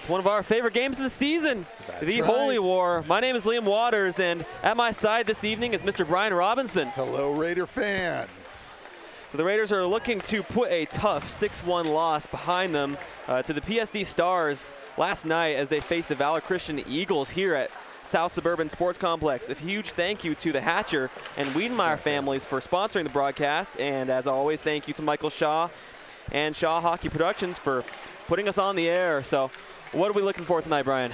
It's one of our favorite games of the season, That's the right. Holy War. My name is Liam Waters, and at my side this evening is Mr. Brian Robinson. Hello, Raider fans. So the Raiders are looking to put a tough 6-1 loss behind them to the PSD Stars last night as they faced the Valor Christian Eagles here at South Suburban Sports Complex. A huge thank you to the Hatcher and Wiedenmeyer families for sponsoring the broadcast, and as always, thank you to Michael Shaw and Shaw Hockey Productions for putting us on the air. So what are we looking for tonight, Brian?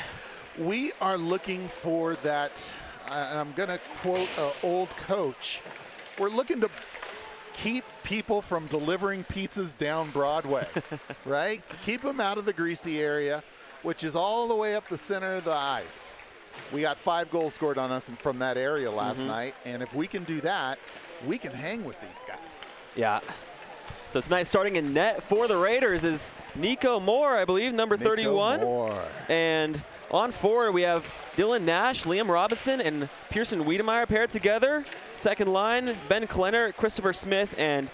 We are looking for that, and I'm going to quote an old coach, we're looking to keep people from delivering pizzas down Broadway, right? Keep them out of the greasy area, which is all the way up the center of the ice. We got 5 goals scored on us from that area last night, and if we can do that, we can hang with these guys. Yeah. So tonight, starting in net for the Raiders is Nico Moore, I believe, number 31. Moore. And on forward, we have Dylan Nash, Liam Robinson, and Pearson Wiedemeyer paired together. Second line, Ben Klenner, Christopher Smith, and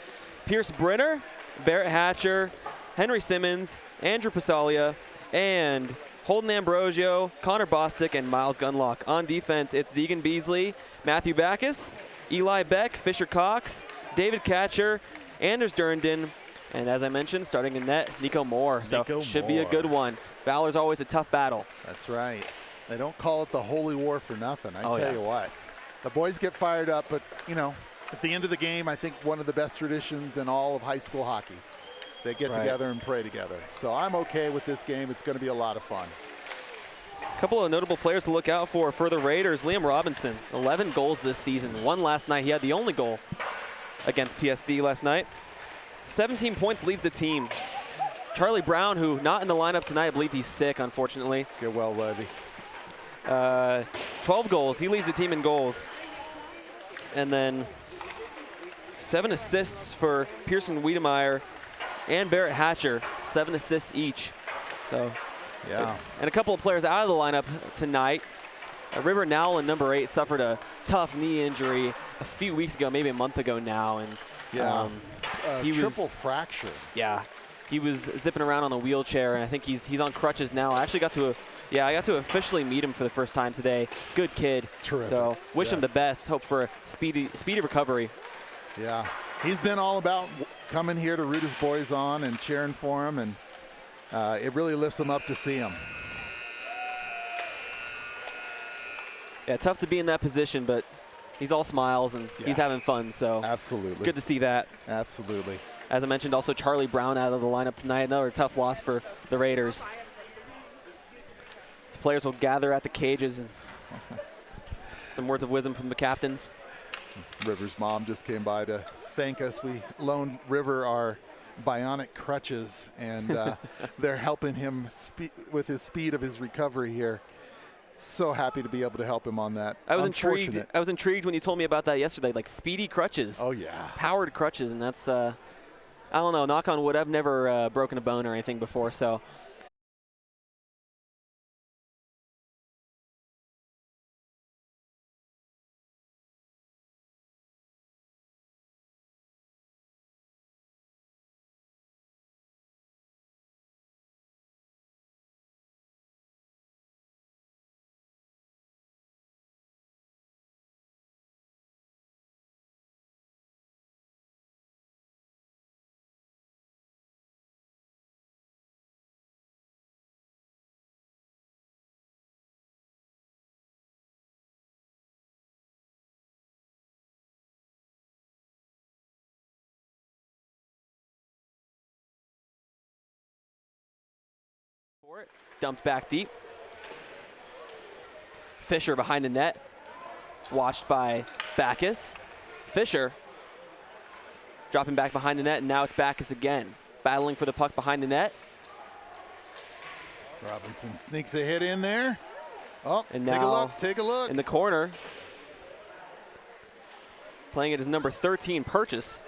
Pierce Brenner, Barrett Hatcher, Henry Simmons, Andrew Pasalia, and Holden Ambrosio, Connor Bostic, and Miles Gunlock. On defense, it's Zegan Beasley, Matthew Backus, Eli Beck, Fisher Cox, David Katcher, Anders Durndon, and as I mentioned, starting in net, Nico Moore. So should be a good one. Valor's always a tough battle. That's right. They don't call it the Holy War for nothing. I tell you what. The boys get fired up, but, you know, at the end of the game, I think one of the best traditions in all of high school hockey. They get together and pray together. So I'm okay with this game. It's going to be a lot of fun. A couple of notable players to look out for the Raiders. Liam Robinson, 11 goals this season. 1 last night. He had the only goal against PSD last night. 17 points leads the team. Charlie Brown, who not in the lineup tonight, I believe he's sick, unfortunately. Get well, Levy. 12 goals. He leads the team in goals. And then 7 assists for Pearson Wiedemeyer and Barrett Hatcher. 7 assists each. So, yeah. And a couple of players out of the lineup tonight. River Nowlin, number 8, suffered a tough knee injury a few weeks ago, maybe a month ago now. And he triple fracture. Yeah. He was zipping around on a wheelchair, and I think he's on crutches now. I actually got to officially meet him for the first time today. Good kid. Terrific. So wish him the best. Hope for a speedy recovery. Yeah. He's been all about coming here to root his boys on and cheering for him, and it really lifts him up to see him. Yeah, tough to be in that position, but he's all smiles and he's having fun. So absolutely, it's good to see that. Absolutely. As I mentioned, also Charlie Brown out of the lineup tonight. Another tough loss for the Raiders. The players will gather at the cages and some words of wisdom from the captains. River's mom just came by to thank us. We loaned River our bionic crutches, and they're helping him with his speed of his recovery here. So happy to be able to help him on that. I was intrigued. I was intrigued when you told me about that yesterday, like speedy crutches. Oh yeah. Powered crutches, and that's I don't know, knock on wood, I've never broken a bone or anything before, so. Dumped back deep. Fisher behind the net. Watched by Backus. Fisher dropping back behind the net, and now it's Backus again. Battling for the puck behind the net. Robinson sneaks a hit in there. Oh, and take now a look, take a look. In the corner. Playing it as number 13, Purchase.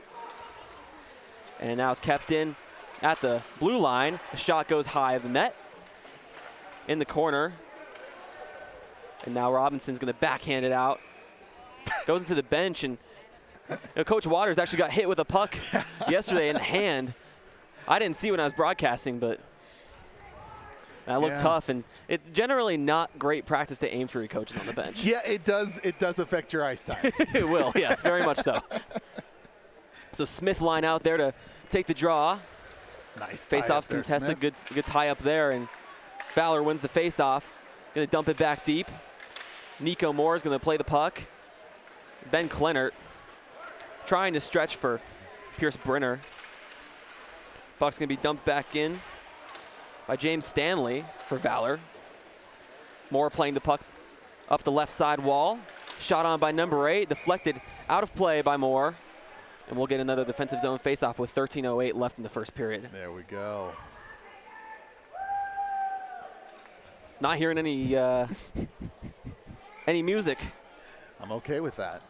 And now it's kept in at the blue line. A shot goes high of the net. In the corner. And now Robinson's going to backhand it out. Goes into the bench, and Coach Waters actually got hit with a puck yesterday in the hand. I didn't see when I was broadcasting, but That looked tough, and it's generally not great practice to aim for your coaches on the bench. Yeah, it does. It does affect your eyesight. It will, yes, very much so. So Smith line out there to take the draw. Nice. Face-offs contested, good tie up there, and Valor wins the face-off. Going to dump it back deep. Nico Moore is going to play the puck. Ben Kleinert trying to stretch for Pierce Brenner. Puck's going to be dumped back in by James Stanley for Valor. Moore playing the puck up the left side wall. Shot on by number 8, deflected out of play by Moore. And we'll get another defensive zone faceoff with 13:08 left in the first period. There we go. Not hearing any any music. I'm okay with that.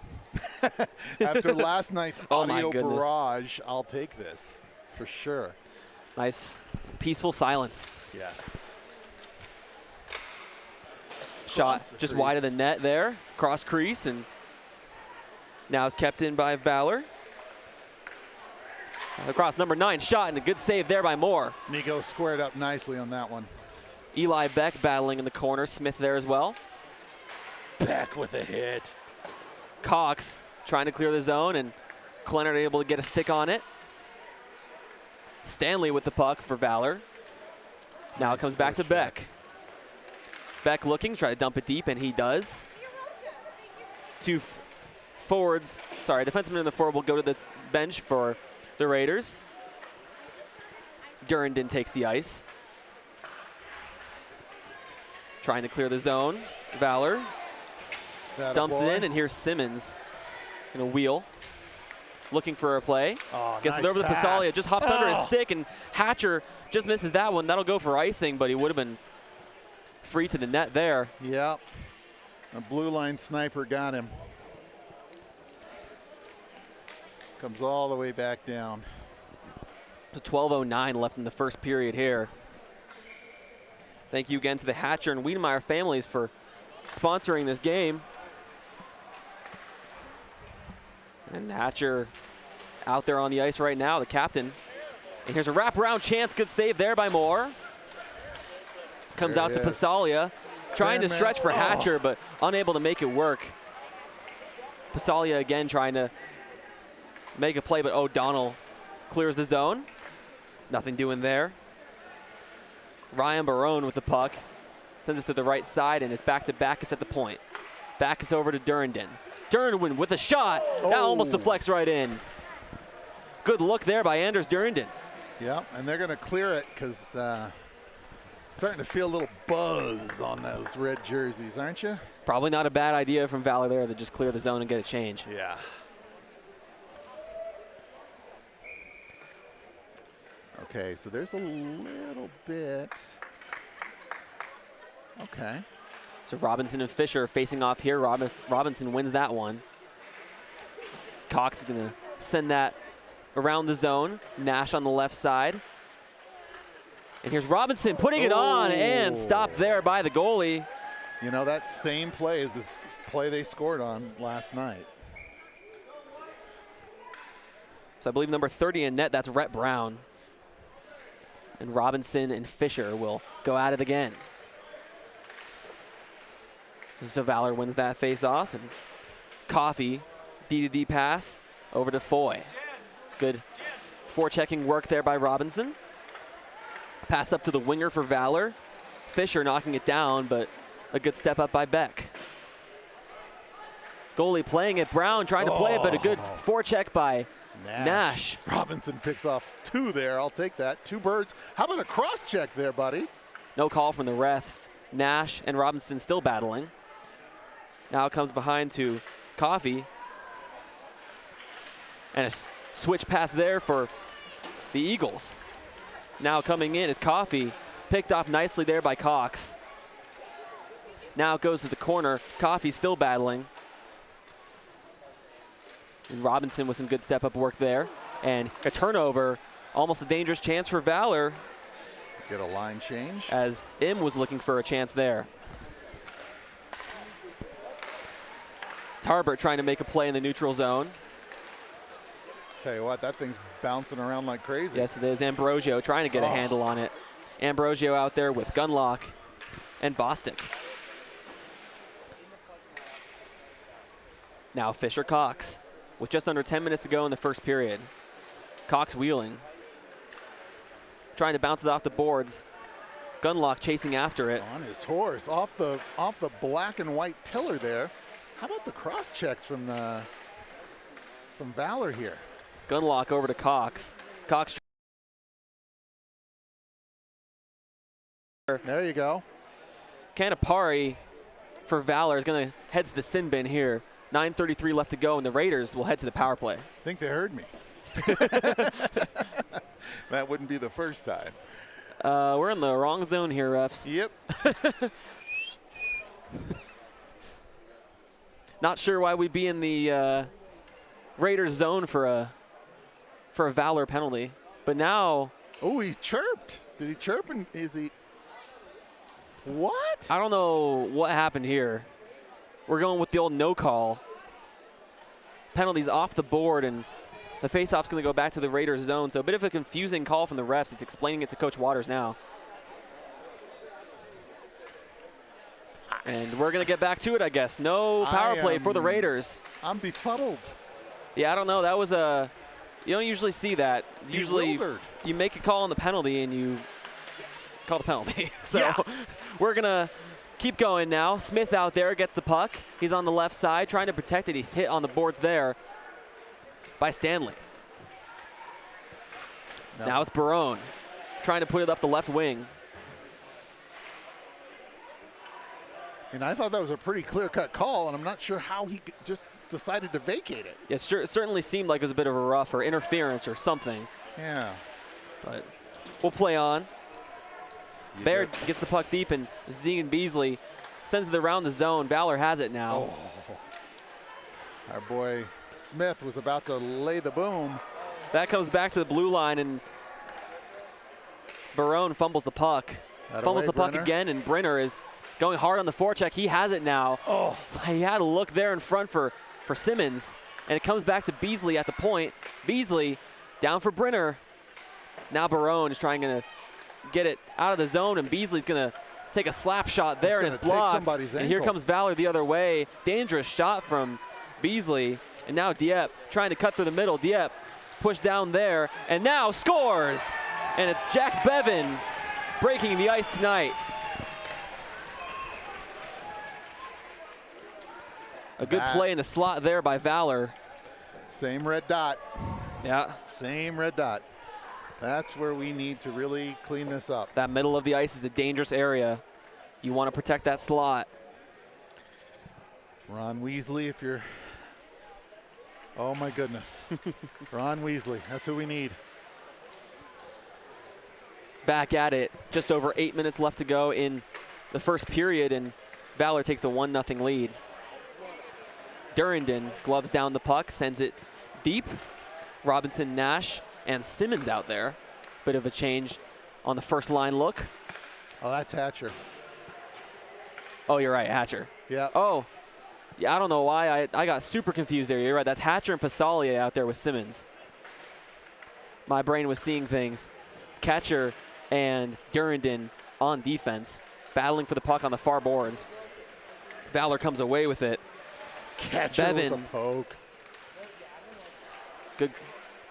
After last night's audio barrage, I'll take this for sure. Nice, peaceful silence. Yes. Shot just wide of the net there, cross crease, and now it's kept in by Valor. Across number 9 shot, and a good save there by Moore. Nico squared up nicely on that one. Eli Beck battling in the corner, Smith there as well. Beck with a hit. Cox trying to clear the zone, and Kleinert able to get a stick on it. Stanley with the puck for Valor. Now it comes back to Beck. Beck looking, try to dump it deep, and he does. Two forwards, sorry, defenseman in the forward will go to the bench for the Raiders. Durandon takes the ice. Trying to clear the zone. Valor dumps it in, and here's Simmons in a wheel. Looking for a play. Oh, gets nice it over to pass. Passalia, just hops under his stick, and Hatcher just misses that one. That'll go for icing, but he would have been free to the net there. Yep. A blue line sniper got him. Comes all the way back down. 12:09 left in the first period here. Thank you again to the Hatcher and Wiedemeyer families for sponsoring this game. And Hatcher out there on the ice right now, the captain. And here's a wraparound chance. Good save there by Moore. Comes out to Passalia, trying to stretch for Hatcher, but unable to make it work. Passalia again trying to make a play, but O'Donnell clears the zone. Nothing doing there. Ryan Barone with the puck. Sends it to the right side, and it's back to Backus at the point. Backus over to Durandon. Durandon with a shot. That almost deflects right in. Good look there by Anders Durandon. Yep, and they're going to clear it because starting to feel a little buzz on those red jerseys, aren't you? Probably not a bad idea from Valor there to just clear the zone and get a change. Yeah. Okay, so there's a little bit. Okay. So Robinson and Fisher facing off here. Robinson wins that one. Cox is going to send that around the zone. Nash on the left side. And here's Robinson putting it on and stopped there by the goalie. You know, that same play is this play they scored on last night. So I believe number 30 in net, that's Rhett Brown. And Robinson and Fisher will go at it again. So Valor wins that face-off, and Coffey, D-to-D pass over to Foy. Good forechecking work there by Robinson. Pass up to the winger for Valor. Fisher knocking it down, but a good step up by Beck. Goalie playing it, Brown trying to play it, but a good forecheck by Nash. Robinson picks off 2 there. I'll take that. 2 birds. How about a cross check there, buddy? No call from the ref. Nash and Robinson still battling. Now it comes behind to Coffey. And a switch pass there for the Eagles. Now coming in is Coffey. Picked off nicely there by Cox. Now it goes to the corner. Coffey still battling. And Robinson with some good step-up work there. And a turnover, almost a dangerous chance for Valor. Get a line change. As Im was looking for a chance there. Tarbert trying to make a play in the neutral zone. Tell you what, that thing's bouncing around like crazy. Yes, it is. Ambrosio trying to get a handle on it. Ambrosio out there with Gunlock and Bostic. Now Fisher Cox with just under 10 minutes to go in the first period. Cox wheeling, trying to bounce it off the boards. Gunlock chasing after it. On his horse, off the black and white pillar there. How about the cross checks from Valor here? Gunlock over to Cox. Cox. There you go. Canapari for Valor is going to head to the sin bin here. 9:33 left to go, and the Raiders will head to the power play. I think they heard me. That wouldn't be the first time. We're in the wrong zone here, refs. Yep. Not sure why we'd be in the Raiders zone for a Valor penalty, but now. Oh, he chirped. Did he chirp? And is he? What? I don't know what happened here. We're going with the old no call. Penalties off the board, and the faceoff's going to go back to the Raiders zone. So a bit of a confusing call from the refs. It's explaining it to Coach Waters now. And we're going to get back to it, I guess. No power play for the Raiders. I'm befuddled. Yeah, I don't know. That was a. You don't usually see that. Usually you make a call on the penalty and you call the penalty. So yeah. We're going to keep going now. Smith out there gets the puck. He's on the left side trying to protect it. He's hit on the boards there by Stanley. No. Now it's Barone trying to put it up the left wing. And I thought that was a pretty clear-cut call, and I'm not sure how he just decided to vacate it. Yeah, it certainly seemed like it was a bit of a rough or interference or something. Yeah. But we'll play on. Baird gets the puck deep, and Zegan Beasley sends it around the zone. Valor has it now. Oh. Our boy Smith was about to lay the boom. That comes back to the blue line, and Barone fumbles the puck. Fumbles the puck again, and Brenner is going hard on the forecheck. He has it now. Oh. He had a look there in front for Simmons, and it comes back to Beasley at the point. Beasley down for Brenner. Now Barone is trying to get it out of the zone, and Beasley's going to take a slap shot there, and it's blocked. And here comes Valor the other way. Dangerous shot from Beasley, and now Dieppe trying to cut through the middle. Dieppe pushed down there, and now scores! And it's Jack Bevan breaking the ice tonight. A good play in the slot there by Valor. Same red dot. Yeah. Same red dot. That's where we need to really clean this up. That middle of the ice is a dangerous area. You want to protect that slot. Ron Weasley, if you're... Oh, my goodness. Ron Weasley, that's who we need. Back at it. Just over 8 minutes left to go in the first period, and Valor takes a 1-0 lead. Durandon gloves down the puck, sends it deep. Robinson, Nash, and Simmons out there. Bit of a change on the first line look. Oh, that's Hatcher. Oh, you're right, Hatcher. Yeah. Oh, yeah, I don't know why. I got super confused there. You're right, that's Hatcher and Passalia out there with Simmons. My brain was seeing things. It's Catcher and Durandon on defense, battling for the puck on the far boards. Valor comes away with it. Catcher Bevan with a poke. Good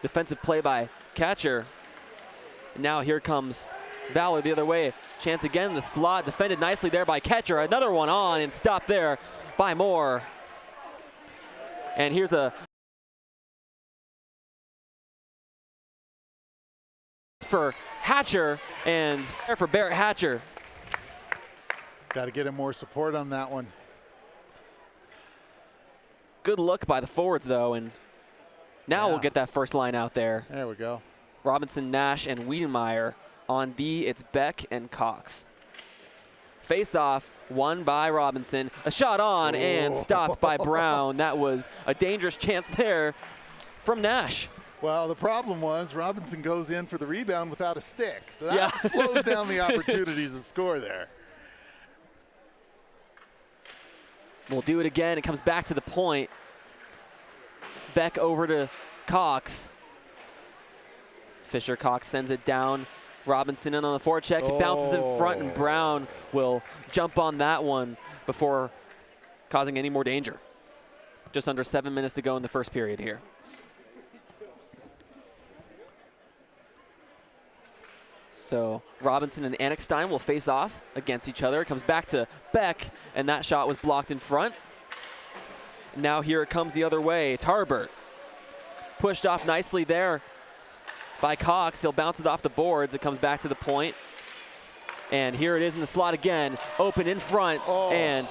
defensive play by Catcher. And now here comes Valor the other way. Chance again in the slot. Defended nicely there by Catcher. Another one on and stopped there by Moore. And here's a for Hatcher and for Barrett Hatcher. Got to get him more support on that one. Good look by the forwards though, and now we'll get that first line out there. There we go. Robinson, Nash, and Wiedemeyer. On D, it's Beck and Cox. Face-off, won by Robinson. A shot on and stopped by Brown. That was a dangerous chance there from Nash. Well, the problem was Robinson goes in for the rebound without a stick. So that slows down the opportunities to score there. We'll do it again. It comes back to the point. Beck over to Cox. Fisher Cox sends it down Robinson in on the forecheck. He bounces in front, and Brown will jump on that one before causing any more danger. Just under 7 minutes to go in the first period here. So Robinson and Annickstein will face off against each other. It comes back to Beck, and that shot was blocked in front. Now here it comes the other way. Tarbert pushed off nicely there by Cox. He'll bounce it off the boards. It comes back to the point. And here it is in the slot again. Open in front, and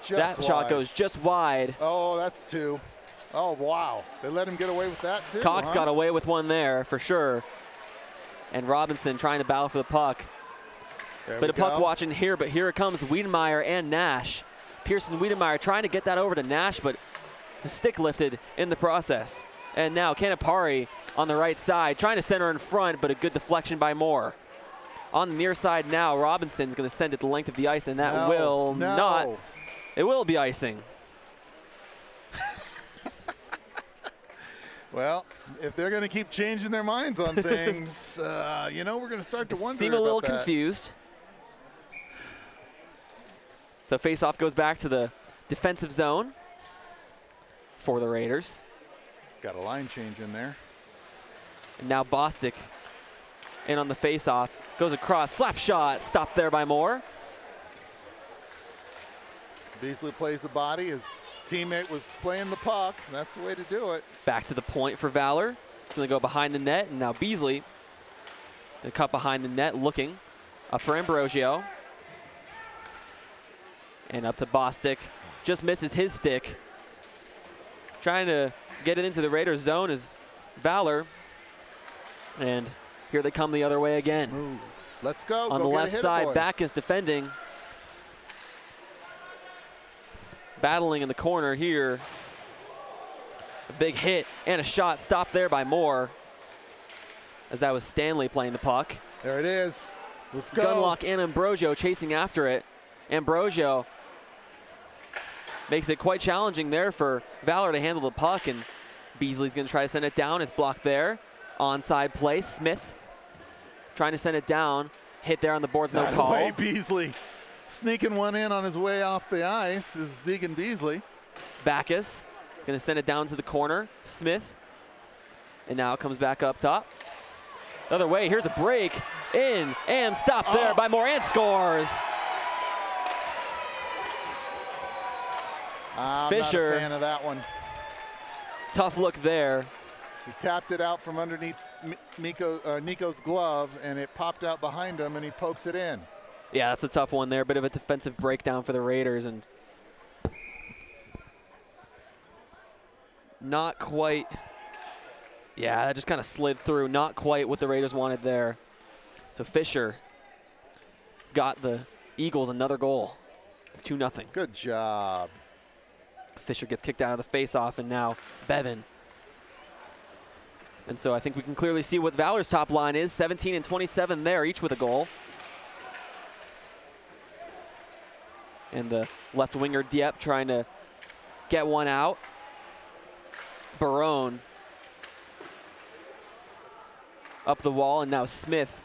that shot goes just wide. Oh, that's two. Oh, wow. They let him get away with that, too. Cox got away with one there, for sure. And Robinson trying to battle for the puck. Bit of puck watching here, but here it comes Wiedemeyer and Nash. Pearson Wiedemeyer trying to get that over to Nash, but the stick lifted in the process. And now Canapari on the right side, trying to center in front, but a good deflection by Moore. On the near side now, Robinson's going to send it the length of the ice, and that will not. It will be icing. Well, if they're going to keep changing their minds on things, you know, we're going to start to wonder. Seem a little confused. So face-off goes back to the defensive zone for the Raiders. Got a line change in there. And now Bostic in on the face-off. Goes across, slap shot, stopped there by Moore. Beasley plays the body. His teammate was playing the puck. That's the way to do it. Back to the point for Valor. It's going to go behind the net, and now Beasley, the cut behind the net, looking up for Ambrosio. And up to Bostic. Just misses his stick. Trying to get it into the Raiders zone is Valor. And here they come the other way again. Ooh. Let's go. On the left side, Backus defending. Battling in the corner here. A big hit and a shot stopped there by Moore, as that was Stanley playing the puck. There it is. Let's go. Gunlock and Ambrosio chasing after it. Ambrosio makes it quite challenging there for Valor to handle the puck, and Beasley's going to try to send it down. It's blocked there. Onside play. Smith trying to send it down. Hit there on the boards, no call. Way Beasley sneaking one in on his way off the ice is Zegan Beasley. Backus going to send it down to the corner. Smith. And now it comes back up top. The other way, here's a break. In and stopped there by Moore, and scores. I'm Fisher. not a fan of that one. Tough look there. He tapped it out from underneath Nico's glove, and it popped out behind him, and he pokes it in. Yeah, that's a tough one there. Bit of a defensive breakdown for the Raiders, and not quite. Yeah, that just kind of slid through. Not quite what the Raiders wanted there. So Fisher has got the Eagles another goal. It's 2-0. Good job. Fisher gets kicked out of the faceoff, and now Bevan. And so I think we can clearly see what Valor's top line is. 17 and 27 there, each with a goal. And the left winger Dieppe trying to get one out. Barone up the wall, and now Smith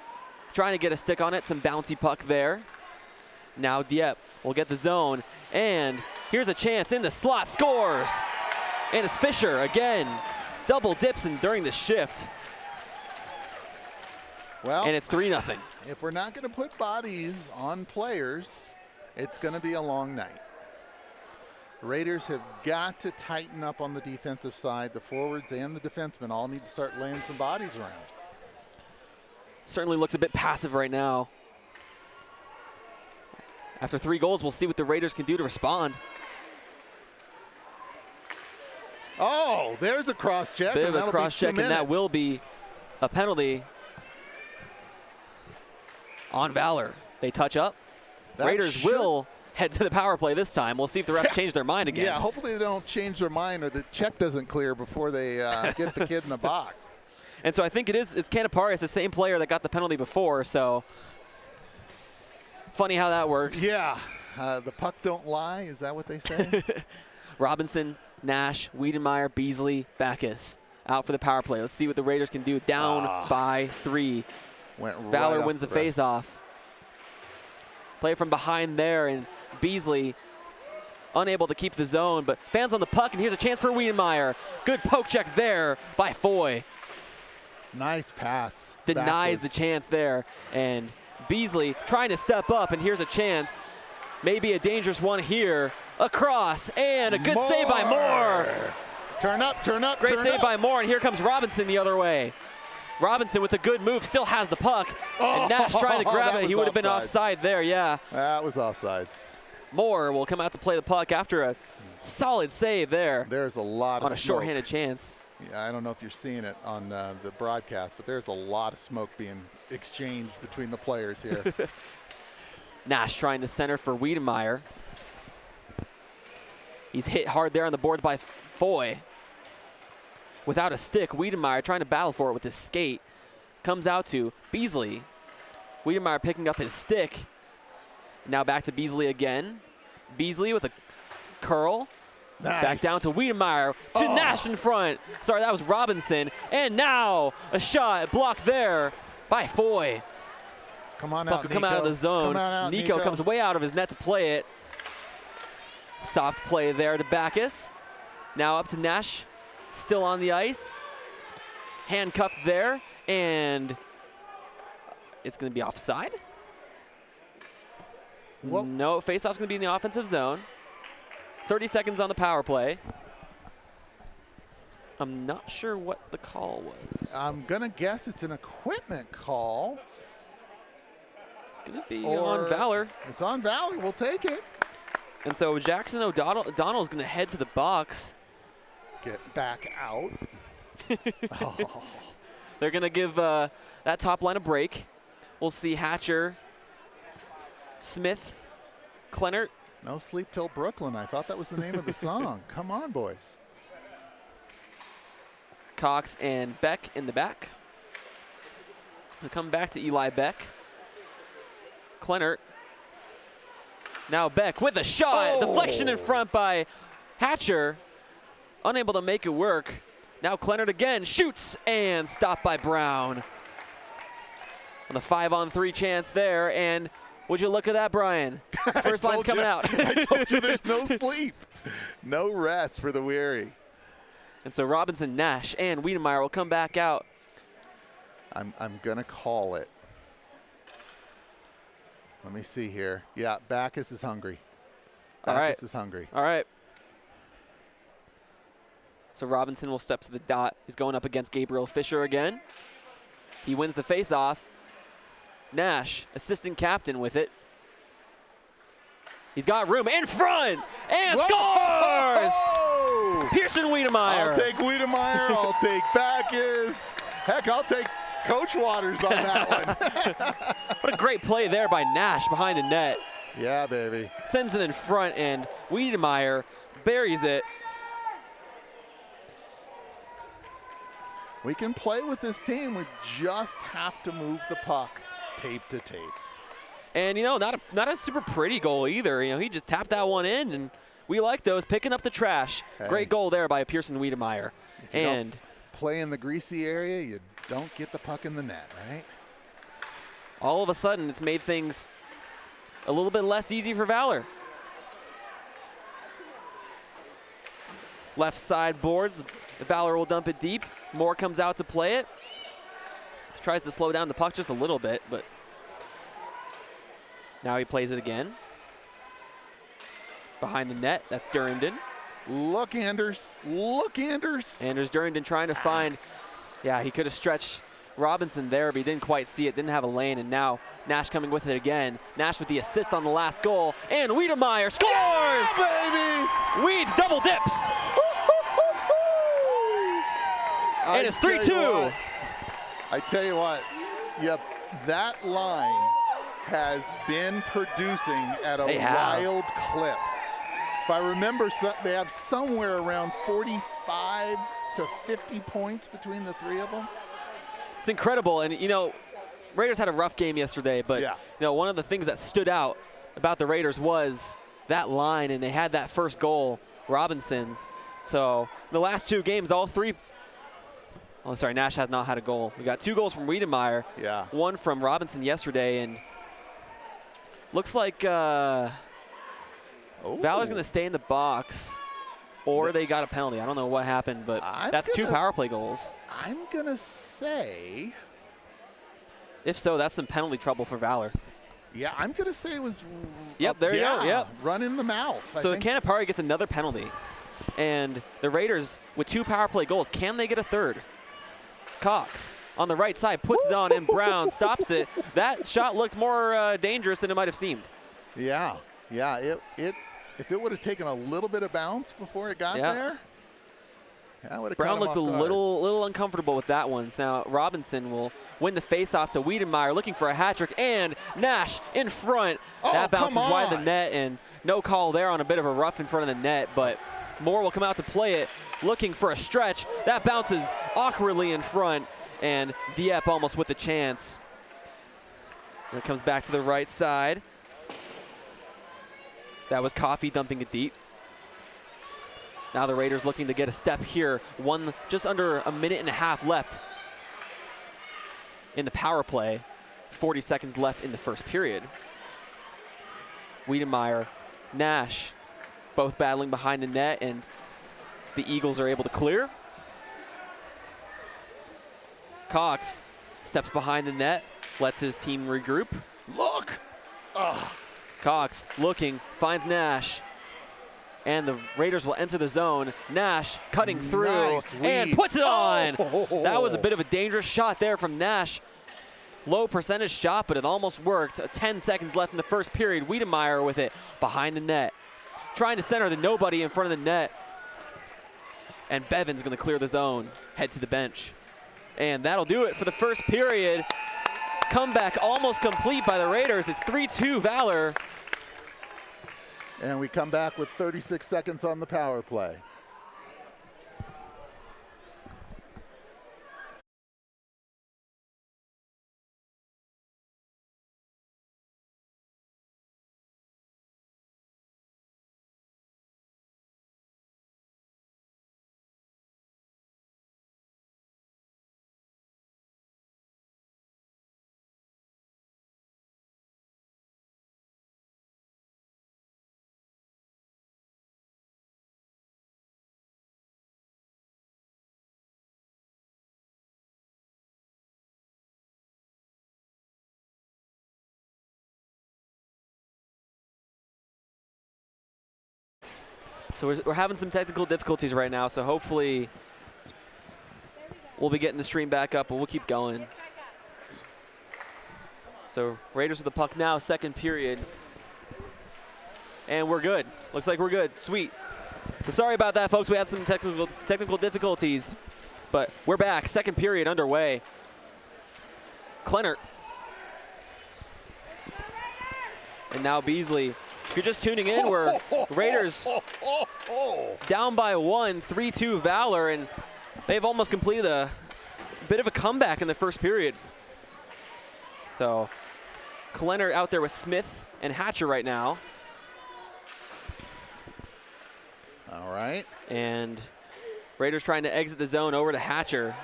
trying to get a stick on it. Some bouncy puck there. Now Dieppe will get the zone, and here's a chance in the slot, scores! And it's Fisher again. Double dips in during the shift. Well, and it's 3-0. If we're not going to put bodies on players, it's going to be a long night. Raiders have got to tighten up on the defensive side. The forwards and the defensemen all need to start laying some bodies around. Certainly looks a bit passive right now. After 3 goals, we'll see what the Raiders can do to respond. Oh, there's a cross-check. Bit of a cross-check, and that will be a penalty on Valor. They touch up. Raiders will head to the power play this time. We'll see if the refs change their mind again. Yeah, hopefully they don't change their mind or the check doesn't clear before they get the kid in the box. And so I think it's Canapari. It's the same player that got the penalty before, so funny how that works. Yeah, the puck don't lie. Is that what they say? Robinson, Nash, Wiedemeyer, Beasley, Backus out for the power play. Let's see what the Raiders can do. Down by 3. Valor wins the face-off. Play from behind there, and Beasley unable to keep the zone, but fans on the puck, and here's a chance for Wiedemeyer. Good poke check there by Foy. Nice pass. Denies the chance there, and Beasley trying to step up, and here's a chance. Maybe a dangerous one here. Across, and a good save by Moore. Turn up, turn up, Great turn save up. by Moore, and here comes Robinson the other way. Robinson with a good move, still has the puck, and Nash trying to grab it. He would have been offside there, yeah. That was offsides. Moore will come out to play the puck after a solid save there. There's a lot of on a shorthanded chance. Yeah, I don't know if you're seeing it on the broadcast, but there's a lot of smoke being exchanged between the players here. Nash trying to center for Wiedemeyer. He's hit hard there on the boards by Foy. Without a stick, Wiedemeyer trying to battle for it with his skate. Comes out to Beasley. Wiedemeyer picking up his stick. Now back to Beasley again. Beasley with a curl. Nice. Back down to Wiedemeyer, to Nash in front. Sorry, that was Robinson. And now a shot blocked there by Foy. Come on Puck out, will come out of the zone. Nico comes way out of his net to play it. Soft play there to Backus. Now up to Nash, still on the ice. Handcuffed there, and it's going to be offside. Well, no, faceoff's going to be in the offensive zone. 30 seconds on the power play. I'm not sure what the call was. I'm going to guess it's an equipment call. It's going to be on Valor. It's on Valor. We'll take it. And so Jackson O'Donnell is going to head to the box. Get back out. They're going to give that top line a break. We'll see Hatcher, Smith, Kleinert. No sleep till Brooklyn. I thought that was the name of the song. Come on, boys. Cox and Beck in the back. We'll come back to Eli Beck. Kleinert. Now Beck with a shot. Deflection in front by Hatcher. Unable to make it work. Now Kleinert again shoots and stopped by Brown. On the 5-on-3 chance there, and would you look at that, Brian? First line's coming out. I told you there's no sleep. No rest for the weary. And so Robinson, Nash, and Wiedemeyer will come back out. I'm going to call it. Let me see here. Yeah, Backus is hungry. Backus is hungry. All right. So Robinson will step to the dot. He's going up against Gabriel Fisher again. He wins the faceoff. Nash, assistant captain with it. He's got room in front and scores! Pearson Wiedemeyer. I'll take Wiedemeyer. I'll take Backus. Heck, I'll take Coach Waters on that one. What a great play there by Nash behind the net. Yeah, baby. Sends it in front, and Wiedemeyer buries it. We can play with this team. We just have to move the puck tape to tape. And, you know, not a super pretty goal either. You know, he just tapped that one in, and we like those. Picking up the trash. Hey. Great goal there by Pearson Wiedemeyer. If you don't play in the greasy area, you don't get the puck in the net, right? All of a sudden, it's made things a little bit less easy for Valor. Left side boards. Valor will dump it deep. Moore comes out to play it. Tries to slow down the puck just a little bit, but now he plays it again. Behind the net, that's Durrington. Look, Anders. Look, Anders. Anders Durrington trying to find, yeah, he could have stretched Robinson there, but he didn't quite see it, didn't have a lane, and now Nash coming with it again. Nash with the assist on the last goal, and Wiedemeyer scores! Yeah, baby! Weeds double dips! And it's 3-2. I tell you what, yep, that line has been producing at a wild clip. If I remember, they have somewhere around 45 to 50 points between the three of them. It's incredible, and you know, Raiders had a rough game yesterday, but you know, one of the things that stood out about the Raiders was that line, and they had that first goal, Robinson. So the last two games, all three Oh, sorry, Nash has not had a goal. We got 2 goals from Wiedemeyer. Yeah. 1 from Robinson yesterday, and looks like Valor's going to stay in the box, or they got a penalty. I don't know what happened, but that's 2 power play goals. I'm going to say. If so, that's some penalty trouble for Valor. Yeah, I'm going to say it was. Yep, there you go. Yep. Run in the mouth. So Canapari gets another penalty. And the Raiders, with 2 power play goals, can they get a third? Cox on the right side puts it on, and Brown stops it. That shot looked more dangerous than it might have seemed. Yeah, yeah. If it would have taken a little bit of bounce before it got there, that would have. Brown looked a little uncomfortable with that one. So now Robinson will win the face-off to Wiedemeyer, looking for a hat trick, and Nash in front. That bounces wide of the net, and no call there on a bit of a rough in front of the net, but Moore will come out to play it, looking for a stretch. That bounces awkwardly in front, and Dieppe almost with the chance. And it comes back to the right side. That was Coffey dumping it deep. Now the Raiders looking to get a step here. Just under a minute and a half left in the power play. 40 seconds left in the first period. Wiedemeyer, Nash, both battling behind the net, and the Eagles are able to clear. Cox steps behind the net, lets his team regroup. Look! Cox looking, finds Nash, and the Raiders will enter the zone. Nash cutting through and puts it on. That was a bit of a dangerous shot there from Nash. Low percentage shot, but it almost worked. 10 seconds left in the first period. Wiedemeyer with it behind the net, trying to center the nobody in front of the net. And Bevan's going to clear the zone, head to the bench. And that'll do it for the first period. Comeback almost complete by the Raiders. It's 3-2 Valor. And we come back with 36 seconds on the power play. So we're having some technical difficulties right now, so hopefully we'll be getting the stream back up, but we'll keep going. So Raiders with the puck now, second period. And we're good. Looks like we're good. Sweet. So sorry about that, folks. We had some technical difficulties, but we're back. Second period underway. Kleinert. And now Beasley. If you're just tuning in, we're Raiders down by 1, 3-2 Valor, and they've almost completed a bit of a comeback in the first period. So Kleinert out there with Smith and Hatcher right now. All right. And Raiders trying to exit the zone over to Hatcher.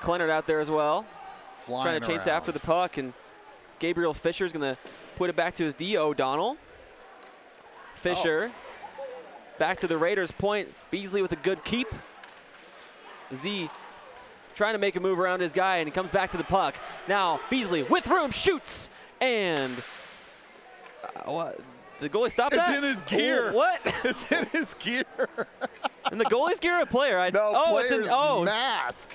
Kleinert out there as well. Trying to chase after the puck, and Gabriel Fisher's going to put it back to his D. O'Donnell. Fisher back to the Raiders' point. Beasley with a good keep. Z trying to make a move around his guy, and he comes back to the puck. Now Beasley with room shoots, and what? The goalie stopped that? It's in his gear. Oh, what? It's in his gear. In the goalie's gear, a player? Player's it's in mask.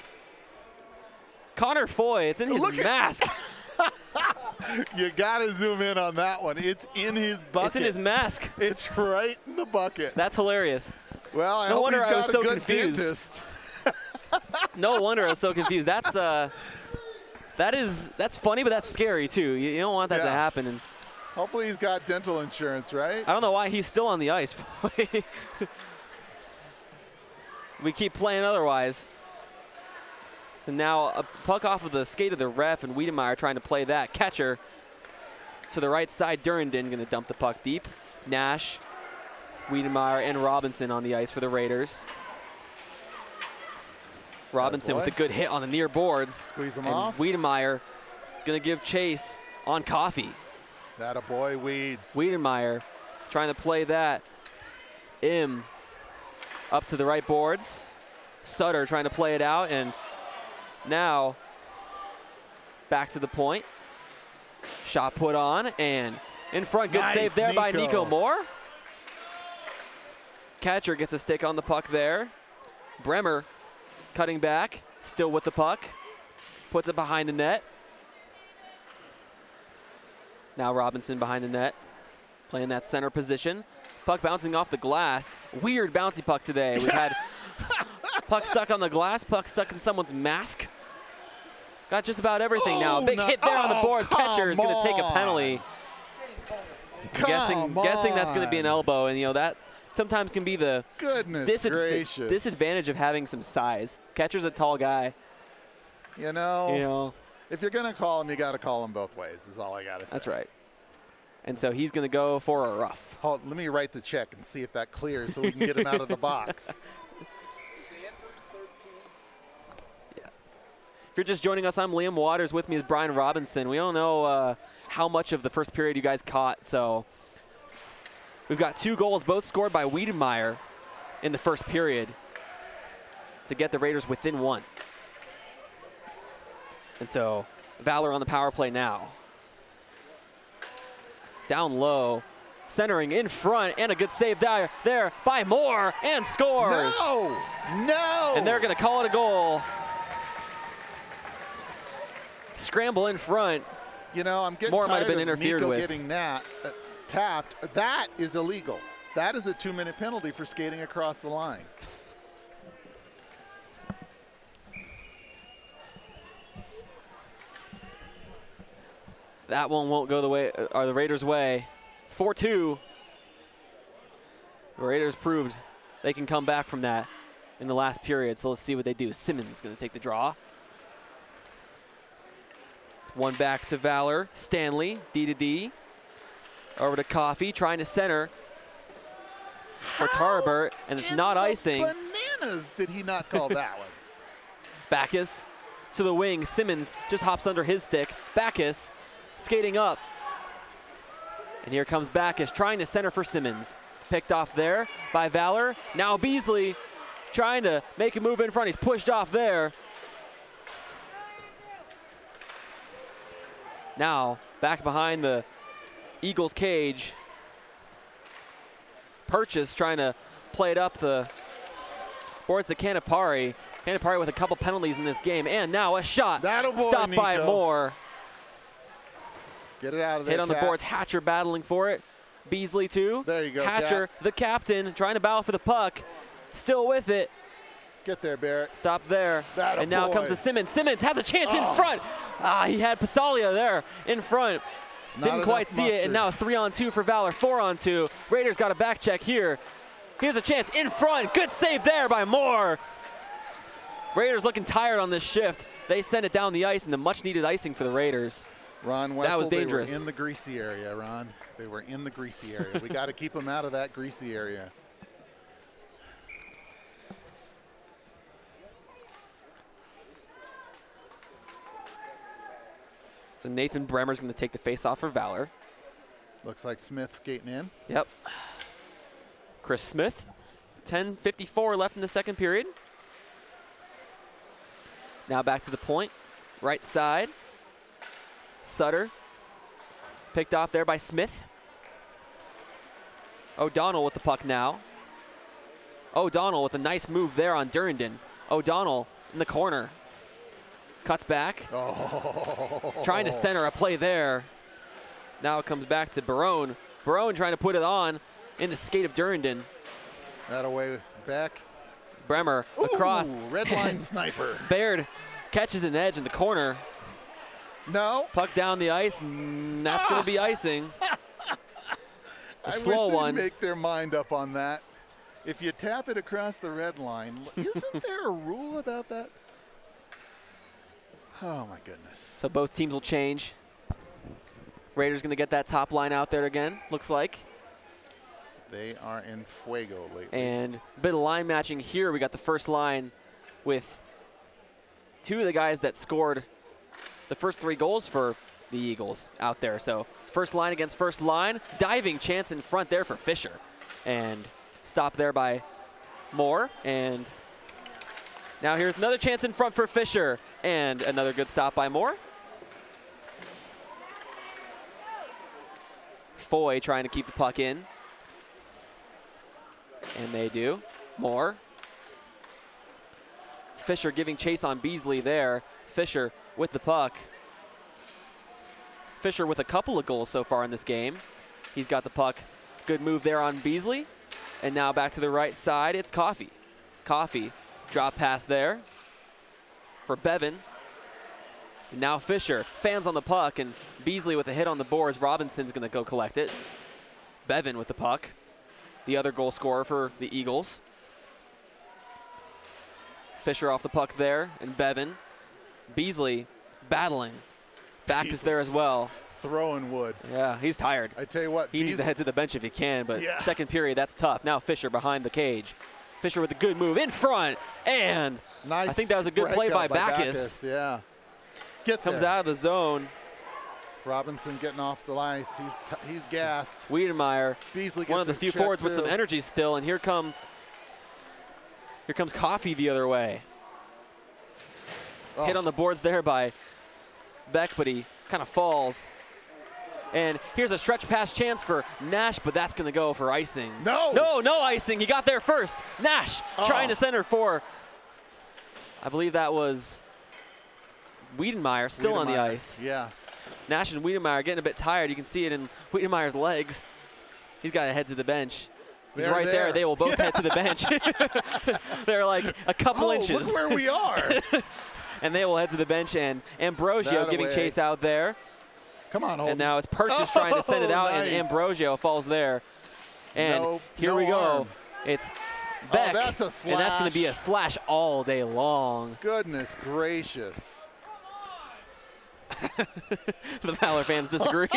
Connor Foy. It's in his mask. You gotta zoom in on that one. It's in his bucket. It's in his mask. It's right in the bucket. That's hilarious. Well, I no hope wonder he's got I was a so good confused. dentist. No wonder I was so confused. That's funny, but that's scary too. You don't want that to happen. And hopefully he's got dental insurance, right? I don't know why he's still on the ice. We keep playing otherwise. So now a puck off of the skate of the ref, and Wiedemeyer trying to play that. Catcher to the right side. Durandon going to dump the puck deep. Nash, Wiedemeyer, and Robinson on the ice for the Raiders. Robinson with a good hit on the near boards. Squeeze him and off. Wiedemeyer is going to give chase on Coffee. That a boy, Weeds. Wiedemeyer trying to play that. Up to the right boards. Sutter trying to play it out, and now back to the point. Shot put on, and in front, good save there by Nico Moore. Catcher gets a stick on the puck there. Bremer cutting back, still with the puck. Puts it behind the net. Now Robinson behind the net, playing that center position. Puck bouncing off the glass. Weird bouncy puck today. We've had puck stuck on the glass, puck stuck in someone's mask. Got just about everything now. Big hit there on the boards. Catcher is going to take a penalty. Guessing that's going to be an elbow, and that sometimes can be the disadvantage of having some size. Catcher's a tall guy. You know, if you're going to call him, you got to call him both ways, is all I got to say. That's right. And so he's going to go for a rough. Hold, let me write the check and see if that clears so we can get him out of the box. If you're just joining us, I'm Liam Waters. With me is Brian Robinson. We don't know how much of the first period you guys caught, so we've got 2 goals, both scored by Wiedemeyer in the first period to get the Raiders within 1. And so Valor on the power play now. Down low, centering in front, and a good save there by Moore, and scores. No! And they're going to call it a goal. Scramble in front. I'm getting Moore might have tired been of interfered Nico with. Getting tapped. That is illegal. That is a 2-minute penalty for skating across the line. That one won't go the Raiders' way. It's 4-2. The Raiders proved they can come back from that in the last period, so let's see what they do. Simmons is going to take the draw. It's one back to Valor. Stanley, D to D. Over to Coffee, trying to center for Tarbert, and it's not icing. Bananas did he not call that one? Backus to the wing. Simmons just hops under his stick. Backus skating up. And here comes Backus trying to center for Simmons. Picked off there by Valor. Now Beasley trying to make a move in front. He's pushed off there. Now back behind the Eagles cage. Purchase trying to play it up the boards to Canapari. Canapari with a couple penalties in this game. And now a shot. Stopped by Moore. Get it out of there, hit on the boards. Hatcher battling for it. Beasley too. There you go, Hatcher, the captain, trying to battle for the puck. Still with it. Get there, Barrett. Stop there. And now it comes to Simmons. Simmons has a chance in front. He had Pasalia there in front. Didn't quite see it, and now a 3-on-2 for Valor, 4-on-2. Raiders got a back check here. Here's a chance in front. Good save there by Moore. Raiders looking tired on this shift. They send it down the ice, and the much-needed icing for the Raiders. Ron Wessel, that was dangerous. They were in the greasy area, Ron. They were in the greasy area. We got to keep them out of that greasy area. So Nathan Bremer's going to take the face-off for Valor. Looks like Smith skating in. Yep. Chris Smith. 10:54 left in the second period. Now back to the point. Right side. Sutter. Picked off there by Smith. O'Donnell with the puck now. O'Donnell with a nice move there on Durandon. O'Donnell in the corner. Cuts back. Trying to center a play there. Now it comes back to Barone. Barone trying to put it on in the skate of Durandon. That away back. Bremer across. Red line sniper. Baird catches an edge in the corner. No. Puck down the ice, and that's going to be icing. A slow wish one. They'd make their mind up on that. If you tap it across the red line, isn't there a rule about that? Oh, my goodness. So both teams will change. Raiders going to get that top line out there again, looks like. They are in fuego lately. And a bit of line matching here. We got the first line with two of the guys that scored the first 3 goals for the Eagles out there. So first line against first line. Diving chance in front there for Fisher. And stopped there by Moore. And now here's another chance in front for Fisher. And another good stop by Moore. Foy trying to keep the puck in. And they do. Moore. Fisher giving chase on Beasley there. Fisher with the puck. Fisher with a couple of goals so far in this game. He's got the puck. Good move there on Beasley. And now back to the right side, it's Coffey. Coffey, drop pass there for Bevan. And now Fisher, fans on the puck, and Beasley with a hit on the boards. Robinson's gonna go collect it. Bevan with the puck, the other goal scorer for the Eagles. Fisher off the puck there, and Bevan. Beasley battling. Back is there as well. Throwing wood. Yeah, he's tired. I tell you what. He needs to head to the bench if he can, but yeah. Second period, that's tough. Now Fisher behind the cage. Fisher with a good move in front, and nice. I think that was a good play by Backus. Yeah. Comes out of the zone. Robinson getting off the ice. He's gassed. Wiedemeyer, Beasley one of the few forwards with some energy still, and here comes Coffey the other way. Oh. Hit on the boards there by Beck, but he kind of falls. And here's a stretch pass chance for Nash, but that's going to go for icing. No icing. He got there first. Nash trying to center for, I believe that was Wiedemeyer still on the ice. Yeah. Nash and Wiedemeyer getting a bit tired. You can see it in Wiedemeyer's legs. He's got to head to the bench. He's right there. They will both head to the bench. They're like a couple inches. Look where we are. And they will head to the bench, and Ambrosio giving chase out there. Come on, Holden. And now it's Purchase trying to send it out, and Ambrosio falls there. And here we go. It's Beck, that's a slash. And that's going to be a slash all day long. Goodness gracious. The Valor fans disagree.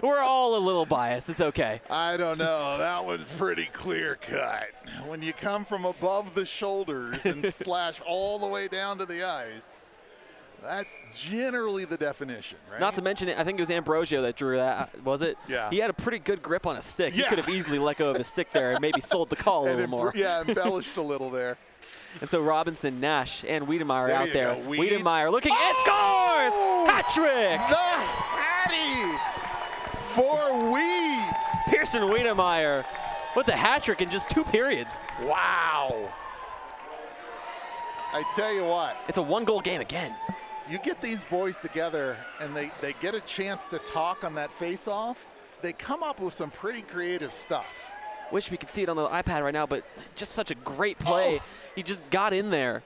We're all a little biased. It's okay. I don't know. That was pretty clear cut. When you come from above the shoulders and slash all the way down to the ice, that's generally the definition, right? Not to mention it, I think it was Ambrosio that drew that, was it? Yeah. He had a pretty good grip on a stick. Yeah. He could have easily let go of his stick there and maybe sold the call a little more. Yeah, embellished a little there. And so Robinson, Nash, and Wiedemeyer out there. Go. Wiedemeyer looking and scores! Hat trick! The Hattie for Weeds. Pearson Wiedemeyer with the hat trick in just 2 periods. Wow. I tell you what. It's a 1-goal game again. You get these boys together and they get a chance to talk on that face-off. They come up with some pretty creative stuff. Wish we could see it on the iPad right now, but just such a great play. He just got in there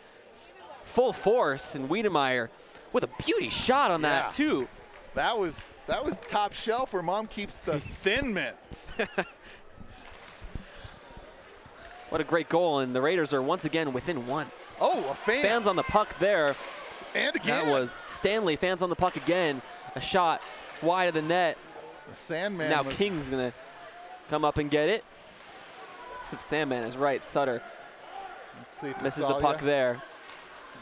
full force, and Wiedemeyer with a beauty shot on that too. That was top shelf where Mom keeps the Thin Mints. What a great goal, and the Raiders are once again within 1. Oh, a fan. Fans on the puck there. And again. That was Stanley, fans on the puck again. A shot wide of the net. The Sandman. Now King's gonna come up and get it. The Sandman is right, Sutter. Let's see, misses the puck there.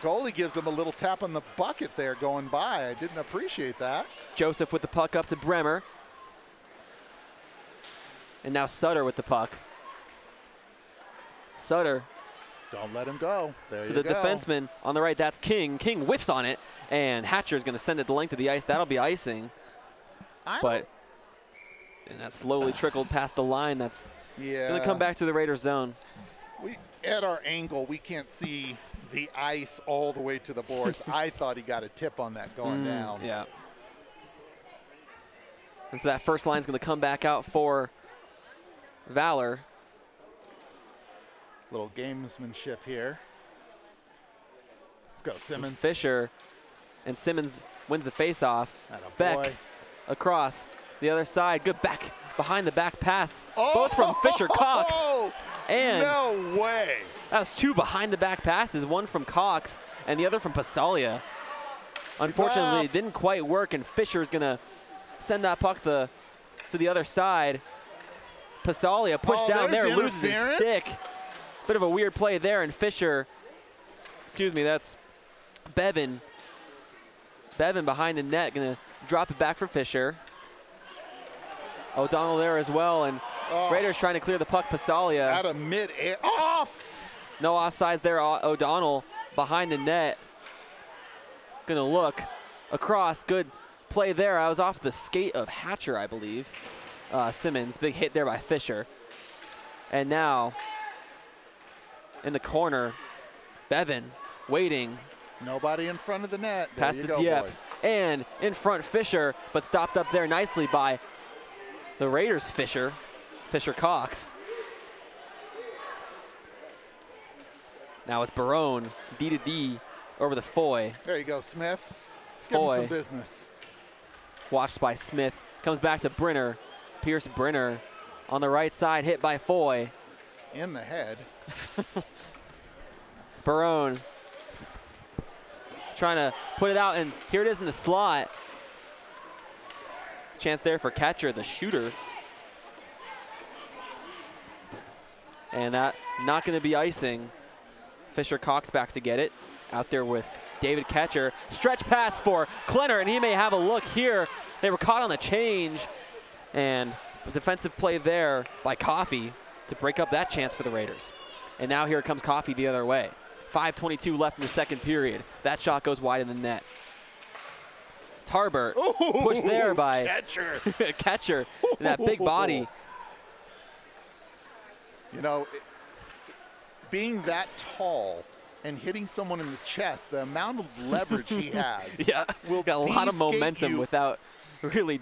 Goalie gives him a little tap on the bucket there going by. I didn't appreciate that. Joseph with the puck up to Bremer. And now Sutter with the puck. Sutter. Don't let him go. There you go. go. So the defenseman on the right, that's King. King whiffs on it, and Hatcher is going to send it the length of the ice. That'll be icing. And that slowly trickled past the line. That's going to come back to the Raiders zone. At our angle, we can't see the ice all the way to the boards. I thought he got a tip on that going down. Yeah. And so that first line is going to come back out for Valor. Little gamesmanship here. Let's go, Simmons. Fisher, and Simmons wins the faceoff. Beck across the other side. Good back behind the back pass. Both from Fisher Cox. And no way. That was 2 behind the back passes, one from Cox and the other from Pasalia. Unfortunately, it didn't quite work, and Fisher's gonna send that puck to the other side. Pasalia pushed down there, loses his stick. Bit of a weird play there, and Fisher, excuse me, that's Bevan behind the net, gonna drop it back for Fisher. O'Donnell there as well, and Raiders trying to clear the puck. Pasalia. Out of mid-air, off! No offsides there. O'Donnell behind the net. Gonna look across. Good play there. I was off the skate of Hatcher, I believe. Simmons, big hit there by Fisher. And now in the corner, Bevan waiting. Nobody in front of the net. There Past you the go, Dieppe. boys. And in front Fisher, but stopped up there nicely by the Raiders Fisher Cox. Now it's Barone, D to D over the Foy. There you go, Smith. Give him Foy, some business. watched by Smith, comes back to Brenner. Pierce Brenner on the right side, hit by Foy. In the head. Barone trying to put it out, and here it is in the slot. Chance there for Catcher, the shooter. And that not going to be icing. Fisher Cox back to get it. Out there with David Catcher. Stretch pass for Klenner, and he may have a look here. They were caught on the change. And a defensive play there by Coffey to break up that chance for the Raiders. And now here comes Coffey the other way. 5:22 left in the second period. That shot goes wide in the net. Tarbert pushed there by Catcher. Catcher, and that big body. You know, being that tall and hitting someone in the chest, the amount of leverage he has. Yeah, will got a lot of de-skate momentum you. without really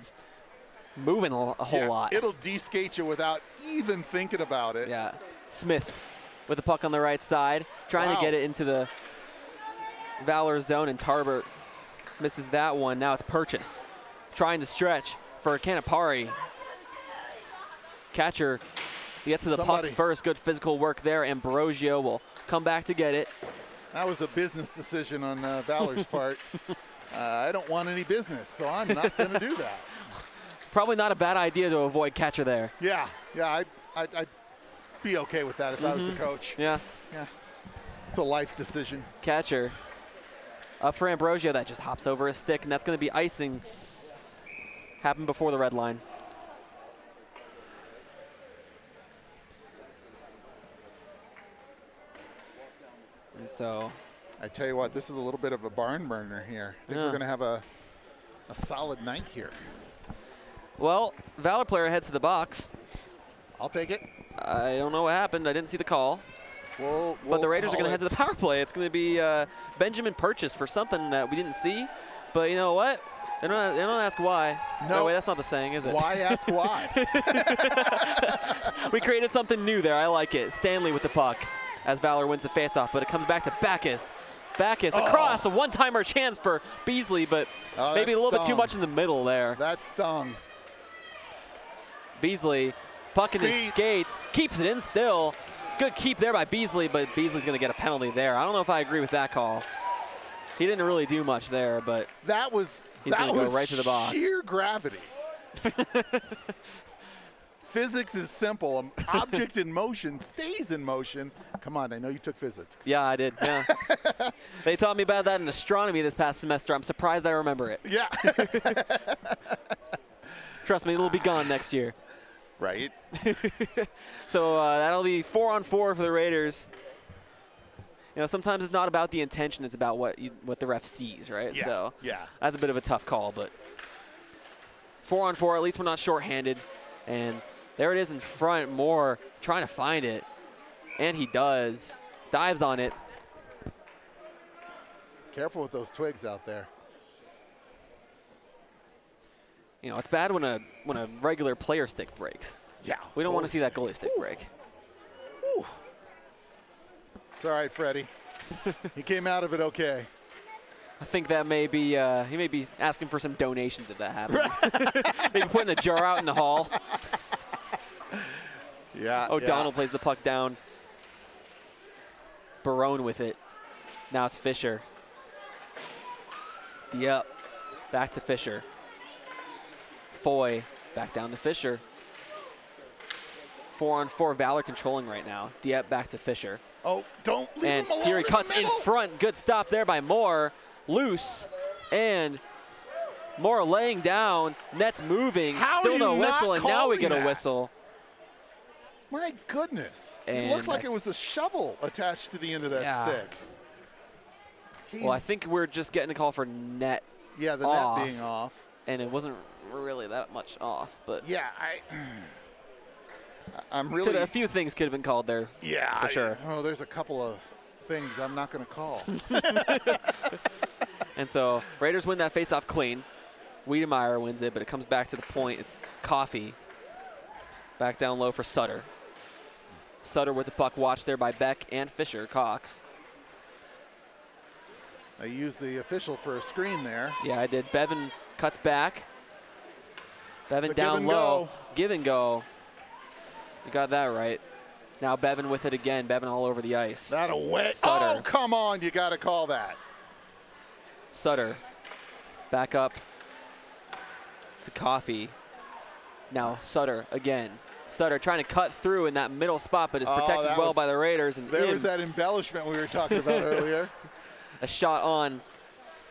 moving a whole lot. It'll de-skate you without even thinking about it. Yeah, Smith with the puck on the right side, trying to get it into the Valor zone, and Tarbert misses that one. Now it's Purchase trying to stretch for Canapari. Catcher gets to the puck first. Good physical work there, and Baroggio will come back to get it. That was a business decision on Valor's part. I don't want any business, so I'm not going to do that. Probably not a bad idea to avoid Catcher there. Yeah, I'd be okay with that if I was the coach. Yeah. Yeah, it's a life decision. Catcher up for Ambrosio, that just hops over his stick, and that's going to be icing. Happened before the red line. And so I tell you what, this is a little bit of a barn burner here. I think we're going to have a solid night here. Well, Valor player heads to the box. I'll take it. I don't know what happened. I didn't see the call. But the Raiders are going to head to the power play. It's going to be Benjamin Purchase for something that we didn't see. But you know what? They don't ask why. No, wait, that's not the saying, is it? Why ask why? We created something new there. I like it. Stanley with the puck as Valor wins the faceoff, but it comes back to Backus. Backus across, a one-timer chance for Beasley, but maybe a little bit too much in the middle there. That stung. Beasley, puck in his skates, keeps it in still. Good keep there by Beasley, but Beasley's going to get a penalty there. I don't know if I agree with that call. He didn't really do much there, but he's going to go right to the box. Sheer gravity. Physics is simple. An object in motion stays in motion. Come on, I know you took physics. Yeah, I did. Yeah. They taught me about that in astronomy this past semester. I'm surprised I remember it. Yeah. Trust me, it'll be gone next year. Right. So that'll be 4-on-4 for the Raiders. You know, sometimes it's not about the intention; it's about what the ref sees, right? Yeah. So yeah, that's a bit of a tough call, but 4-on-4. At least we're not shorthanded, and there it is in front. Moore trying to find it, and he does. Dives on it. Careful with those twigs out there. You know, it's bad when a regular player stick breaks. Yeah. We don't want to see that goalie stick break. Ooh. It's all right, Freddie. He came out of it okay. I think that may be, he may be asking for some donations if that happens. Maybe putting a jar out in the hall. Yeah. O'Donnell plays the puck down. Barone with it. Now it's Fisher. Yep. Back to Fisher. Foy back down to Fisher. 4-on-4 Valor controlling right now. Dieppe back to Fisher. Oh, don't leave And him alone. here he cuts in middle. front. Good stop there by Moore. Loose. And Moore laying down. Net's moving. How Still are no you whistle, not and now we get a calling that? whistle. My goodness. It And looked like it was a shovel attached to the end of that Yeah. stick. Well, I think we're just getting a call for net, Yeah, the off. net being off. and it wasn't really that much off. But Yeah, I'm really. a few things could have been called there. Yeah, for sure. Oh, there's a couple of things I'm not going to call. And so Raiders win that faceoff clean. Wiedemeyer wins it, but it comes back to the point. It's Coffee. Back down low for Sutter. Sutter with the puck watched there by Beck and Fisher, Cox. I used the official for a screen there. Yeah, I did. Bevan cuts back. Bevan It's a give down and low. go. Give and go. You got that right. Now Bevan with it again. Bevan all over the ice. That a wet. Sutter. Oh, come on. You got to call that. Sutter back up to Coffee. Now Sutter again. Sutter trying to cut through in that middle spot, but is protected that well was- by the Raiders. And There in. was that embellishment we were talking about earlier. A shot on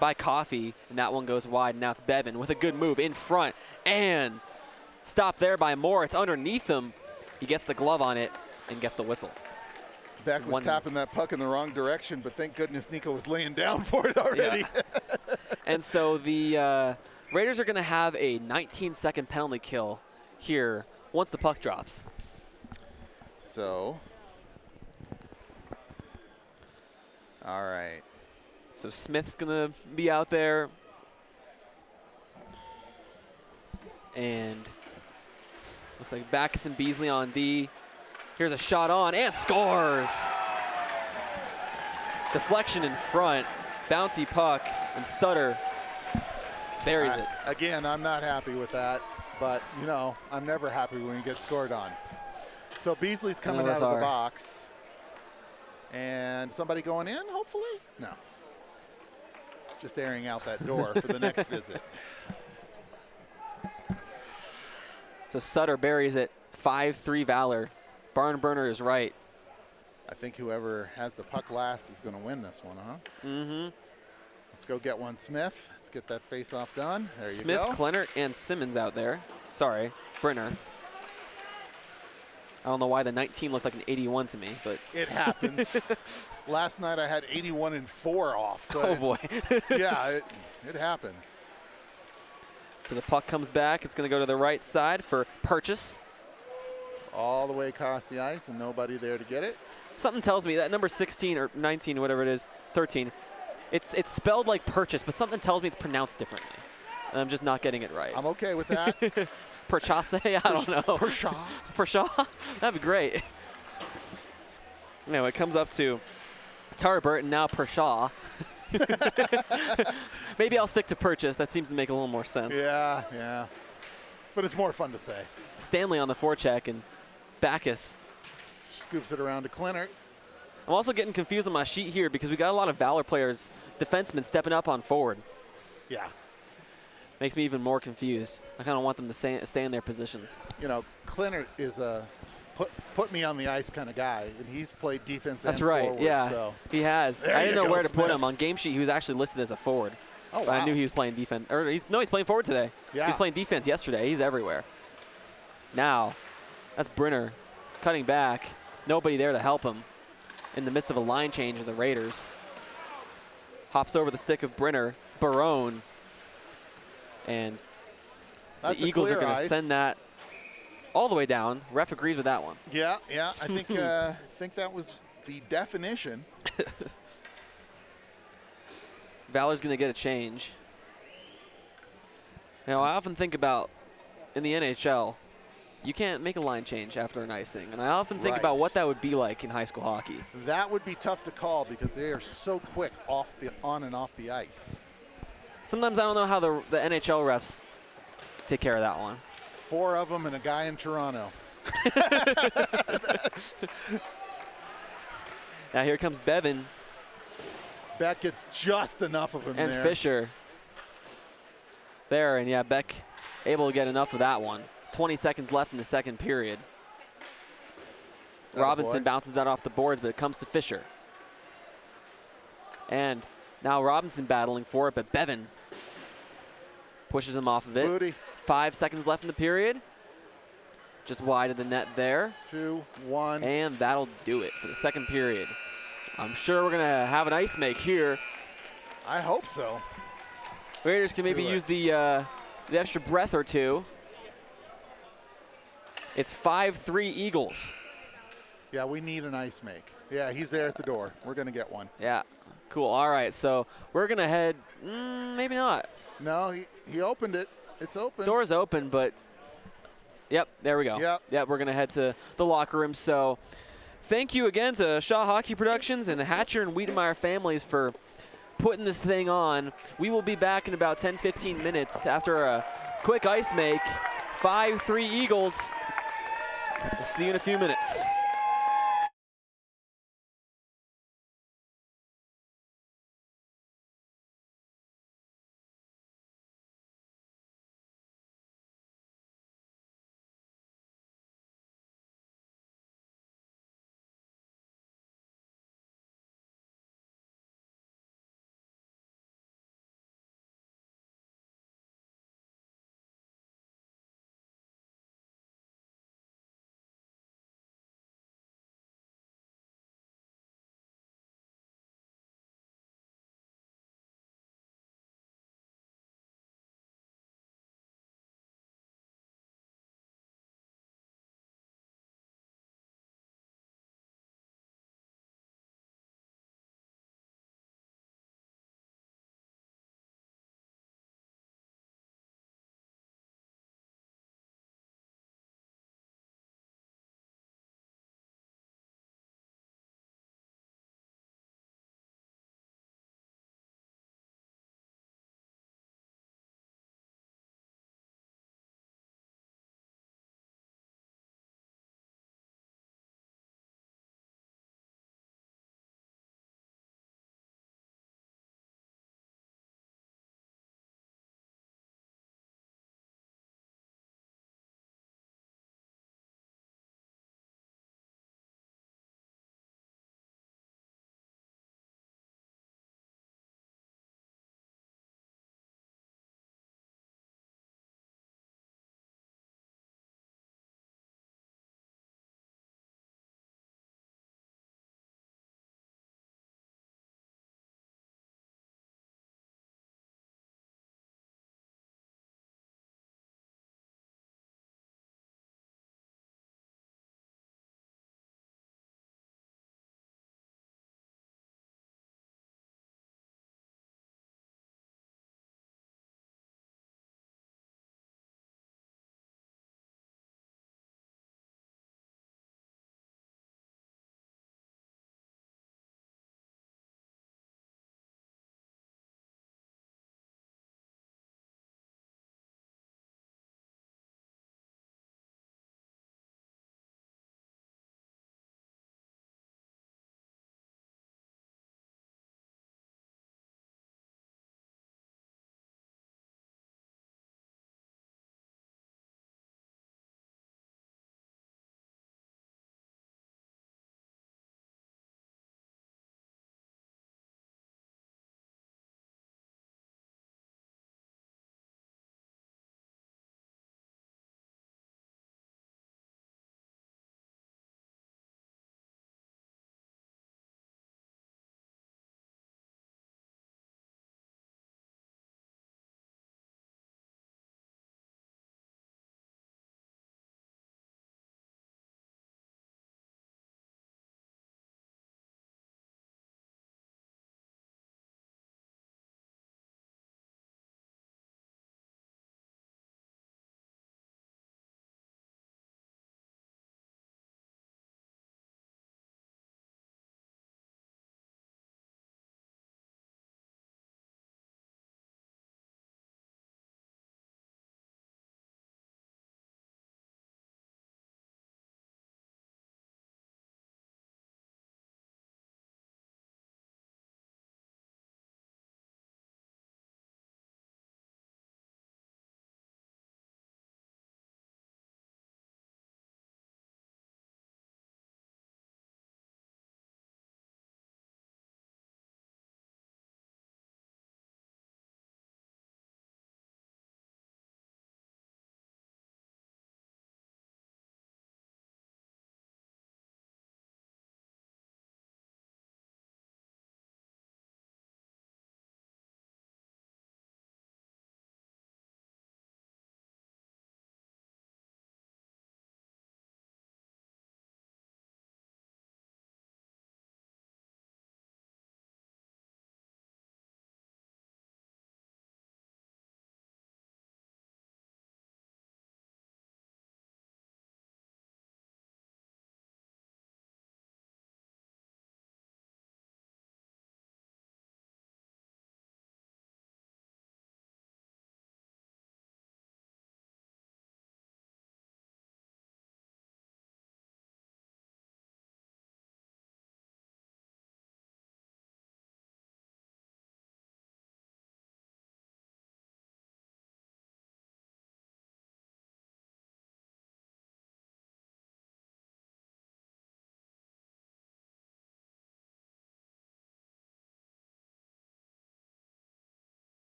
by Coffee, and that one goes wide. Now it's Bevan with a good move in front, and stopped there by Moore. It's underneath him. He gets the glove on it and gets the whistle. Beck was One- tapping that puck in the wrong direction, but thank goodness Nico was laying down for it already. And so the Raiders are going to have a 19-second penalty kill here once the puck drops. So, all right. So Smith's going to be out there. And looks like Backus and Beasley on D. Here's a shot on and scores. Deflection in front, bouncy puck, and Sutter buries it. Again, I'm not happy with that, but you know, I'm never happy when you get scored on. So Beasley's coming None of out us of the are. box. And somebody going in, hopefully? No. Just airing out that door for the next visit. So Sutter buries it, 5-3 Valor. Barn burner is right. I think whoever has the puck last is going to win this one, huh? Mm-hmm. Let's go get one Smith. Let's get that face-off done. There you Smith, go. Klenert, and Simmons out there. Sorry, Brenner. I don't know why the 19 looked like an 81 to me, but It happens. Last night I had 81 and 4 off. So oh it's- boy. Yeah, it happens. So the puck comes back. It's going to go to the right side for Purchase. All the way across the ice and nobody there to get it. Something tells me that number 16 or 19, whatever it is, 13, it's spelled like Purchase, but something tells me it's pronounced differently. And I'm just not getting it right. I'm okay with that. Purchase? I don't know. Pershaw. Pershaw? That'd be great. Anyway, it comes up to Tarbert and now Pershaw. Maybe I'll stick to Purchase. That seems to make a little more sense. Yeah, yeah. But it's more fun to say. Stanley on the forecheck and Backus. Scoops it around to Klenert. I'm also getting confused on my sheet here because we got a lot of Valor players, defensemen stepping up on forward. Yeah. Makes me even more confused. I kind of want them to stay in their positions. You know, Klenert is a put me on the ice kind of guy, and he's played defense That's and right, forward. yeah. So. He has. There I didn't you know go, where to put Smith. him. On game sheet, he was actually listed as a forward. Oh, But wow. I knew he was playing defense. Or he's playing forward today. Yeah. He was playing defense yesterday. He's everywhere. Now, that's Brenner cutting back. Nobody there to help him in the midst of a line change of the Raiders. Hops over the stick of Brenner. Barone. And That's the a Eagles are clear going to ice. send that all the way down. Ref agrees with that one. Yeah, yeah. I think think that was the definition. Valor's going to get a change. Now, I often think about in the NHL, you can't make a line change after an icing. And I often think about Right. what that would be like in high school hockey. That would be tough to call because they are so quick on and off the ice. Sometimes I don't know how the NHL refs take care of that one. 4 of them and a guy in Toronto. Now here comes Bevan Beck gets just enough of him and there. Fisher. There, and yeah, Beck able to get enough of that one. 20 seconds left in the second period. Robinson bounces that off the boards, but it comes to Fisher. And now Robinson battling for it, but Bevan pushes him off of it. Booty. 5 seconds left in the period. Just wide of the net there. 2-1. And that'll do it for the second period. I'm sure we're going to have an ice make here. I hope so. Raiders can maybe use the extra breath or two. It's 5-3 Eagles. Yeah, we need an ice make. Yeah, he's there at the door. We're going to get one. Yeah, cool. All right, so we're going to head, maybe not. No, he opened it. It's open. Door's open, but yep, there we go. Yep, we're going to head to the locker room. So thank you again to Shaw Hockey Productions and the Hatcher and Wiedemeyer families for putting this thing on. We will be back in about 10-15 minutes after a quick ice make. 5-3 Eagles. We'll see you in a few minutes.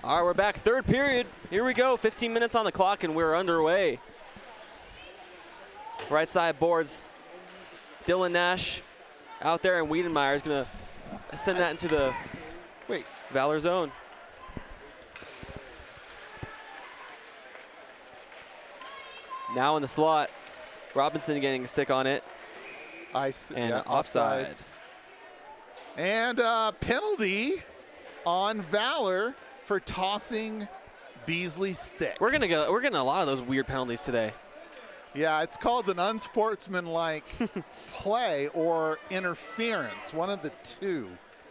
All right, we're back. Third period. Here we go. 15 minutes on the clock, and we're underway. Right side boards. Dylan Nash out there, and Wiedemeyer is going to send that into the Valor zone. Now in the slot, Robinson getting a stick on it. And offside. And penalty on Valor for tossing Beasley's stick. We're getting a lot of those weird penalties today. Yeah, it's called an unsportsmanlike play or interference. One of the two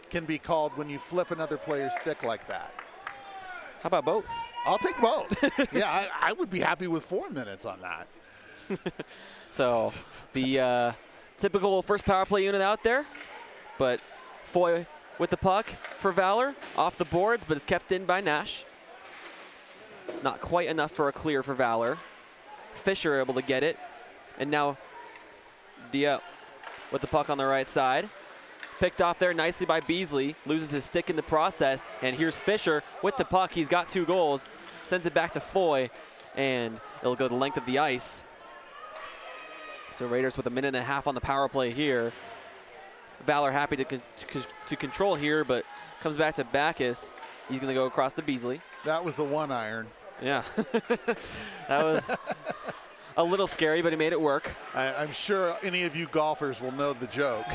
can be called when you flip another player's stick like that. How about both? I'll take both. Yeah, I would be happy with 4 minutes on that. So the typical first power play unit out there, but Foy with the puck for Valor, off the boards, but it's kept in by Nash. Not quite enough for a clear for Valor. Fisher able to get it, and now Diep with the puck on the right side. Picked off there nicely by Beasley, loses his stick in the process, and here's Fisher with the puck. He's got 2 goals, sends it back to Foy, and it'll go the length of the ice. So Raiders with a minute and a half on the power play here. Valor happy to control here, but comes back to Backus. He's going to go across to Beasley. That was the 1-iron. Yeah, that was a little scary, but he made it work. I'm sure any of you golfers will know the joke.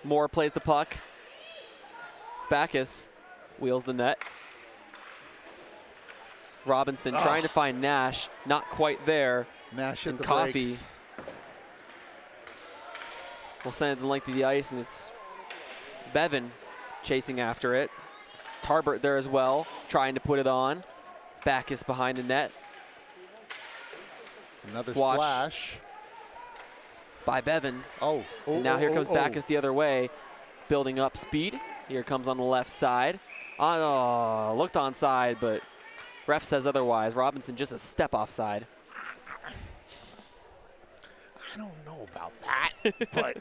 Moore plays the puck. Backus wheels the net. Robinson trying to find Nash, not quite there. Nash hit and the Coffee brakes. will send it the length of the ice, and it's Bevan chasing after it. Tarbert there as well, trying to put it on. Backus behind the net. Another Watch slash by Bevan. And now here comes Backus the other way, building up speed. Here comes on the left side. Looked onside, but ref says otherwise. Robinson just a step offside. I don't know about that, but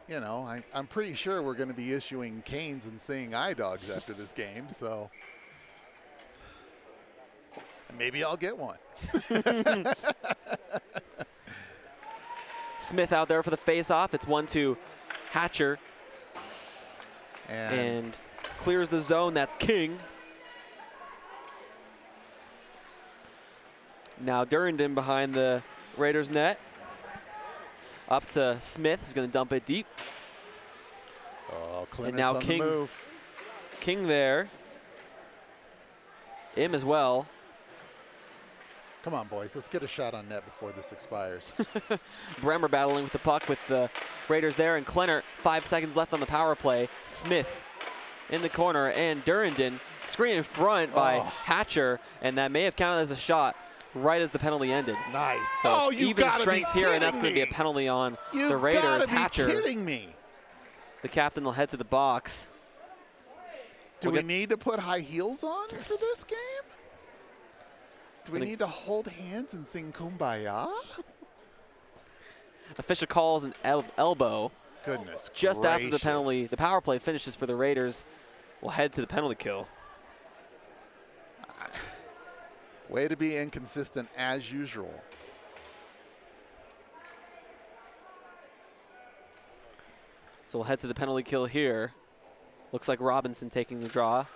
you know, I'm pretty sure we're going to be issuing canes and seeing eye dogs after this game, so maybe I'll get one. Smith out there for the face-off. It's 1-2 Hatcher. And clears the zone. That's King. Now Durandon behind the Raiders net. Up to Smith. He's going to dump it deep. Clemens and now on King. The move. King there. Im as well. Come on, boys. Let's get a shot on net before this expires. Bremer battling with the puck with the Raiders there, and Klenner, 5 seconds left on the power play. Smith in the corner, and Durandon screen in front by Hatcher, and that may have counted as a shot right as the penalty ended. Nice. So even strength here, and that's going to be a penalty on the Raiders. Hatcher. You've got to be kidding me. The captain will head to the box. Do we need to put high heels on for this game? Do we need to hold hands and sing Kumbaya? Official calls an elbow. Goodness Just gracious. after the penalty, the power play finishes for the Raiders. We'll head to the penalty kill. Way to be inconsistent as usual. So we'll head to the penalty kill here. Looks like Robinson taking the draw.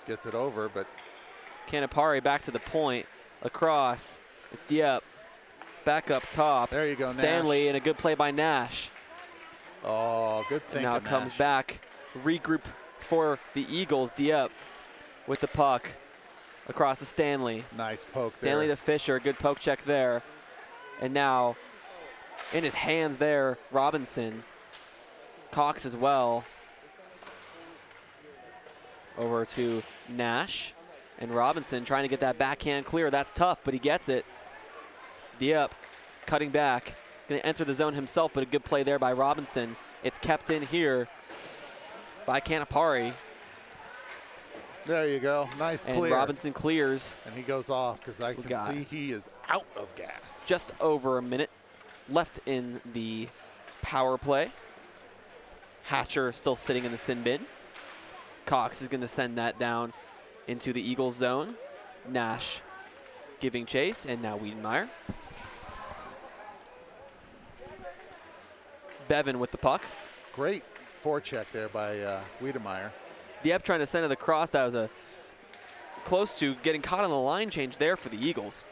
Gets it over, but Canapari back to the point. Across. It's Diep. Back up top. There you go, Stanley, Nash. and a good play by Nash. Oh, good thing. Now comes back. Regroup for the Eagles. Diep with the puck. Across to Stanley. Nice poke Stanley there. to Fisher. Good poke check there. And now in his hands there, Robinson. Cox as well. Over to Nash. And Robinson trying to get that backhand clear. That's tough, but he gets it. Diep cutting back. Going to enter the zone himself, but a good play there by Robinson. It's kept in here by Canapari. There you go. Nice clear. And Robinson clears. And he goes off because I can see he is out of gas. Just over a minute left in the power play. Hatcher still sitting in the sin bin. Cox is going to send that down into the Eagles zone. Nash giving chase, and now Wiedemeyer. Bevan with the puck. Great forecheck there by Wiedemeyer. Dieppe trying to center the cross. That was close to getting caught on the line change there for the Eagles.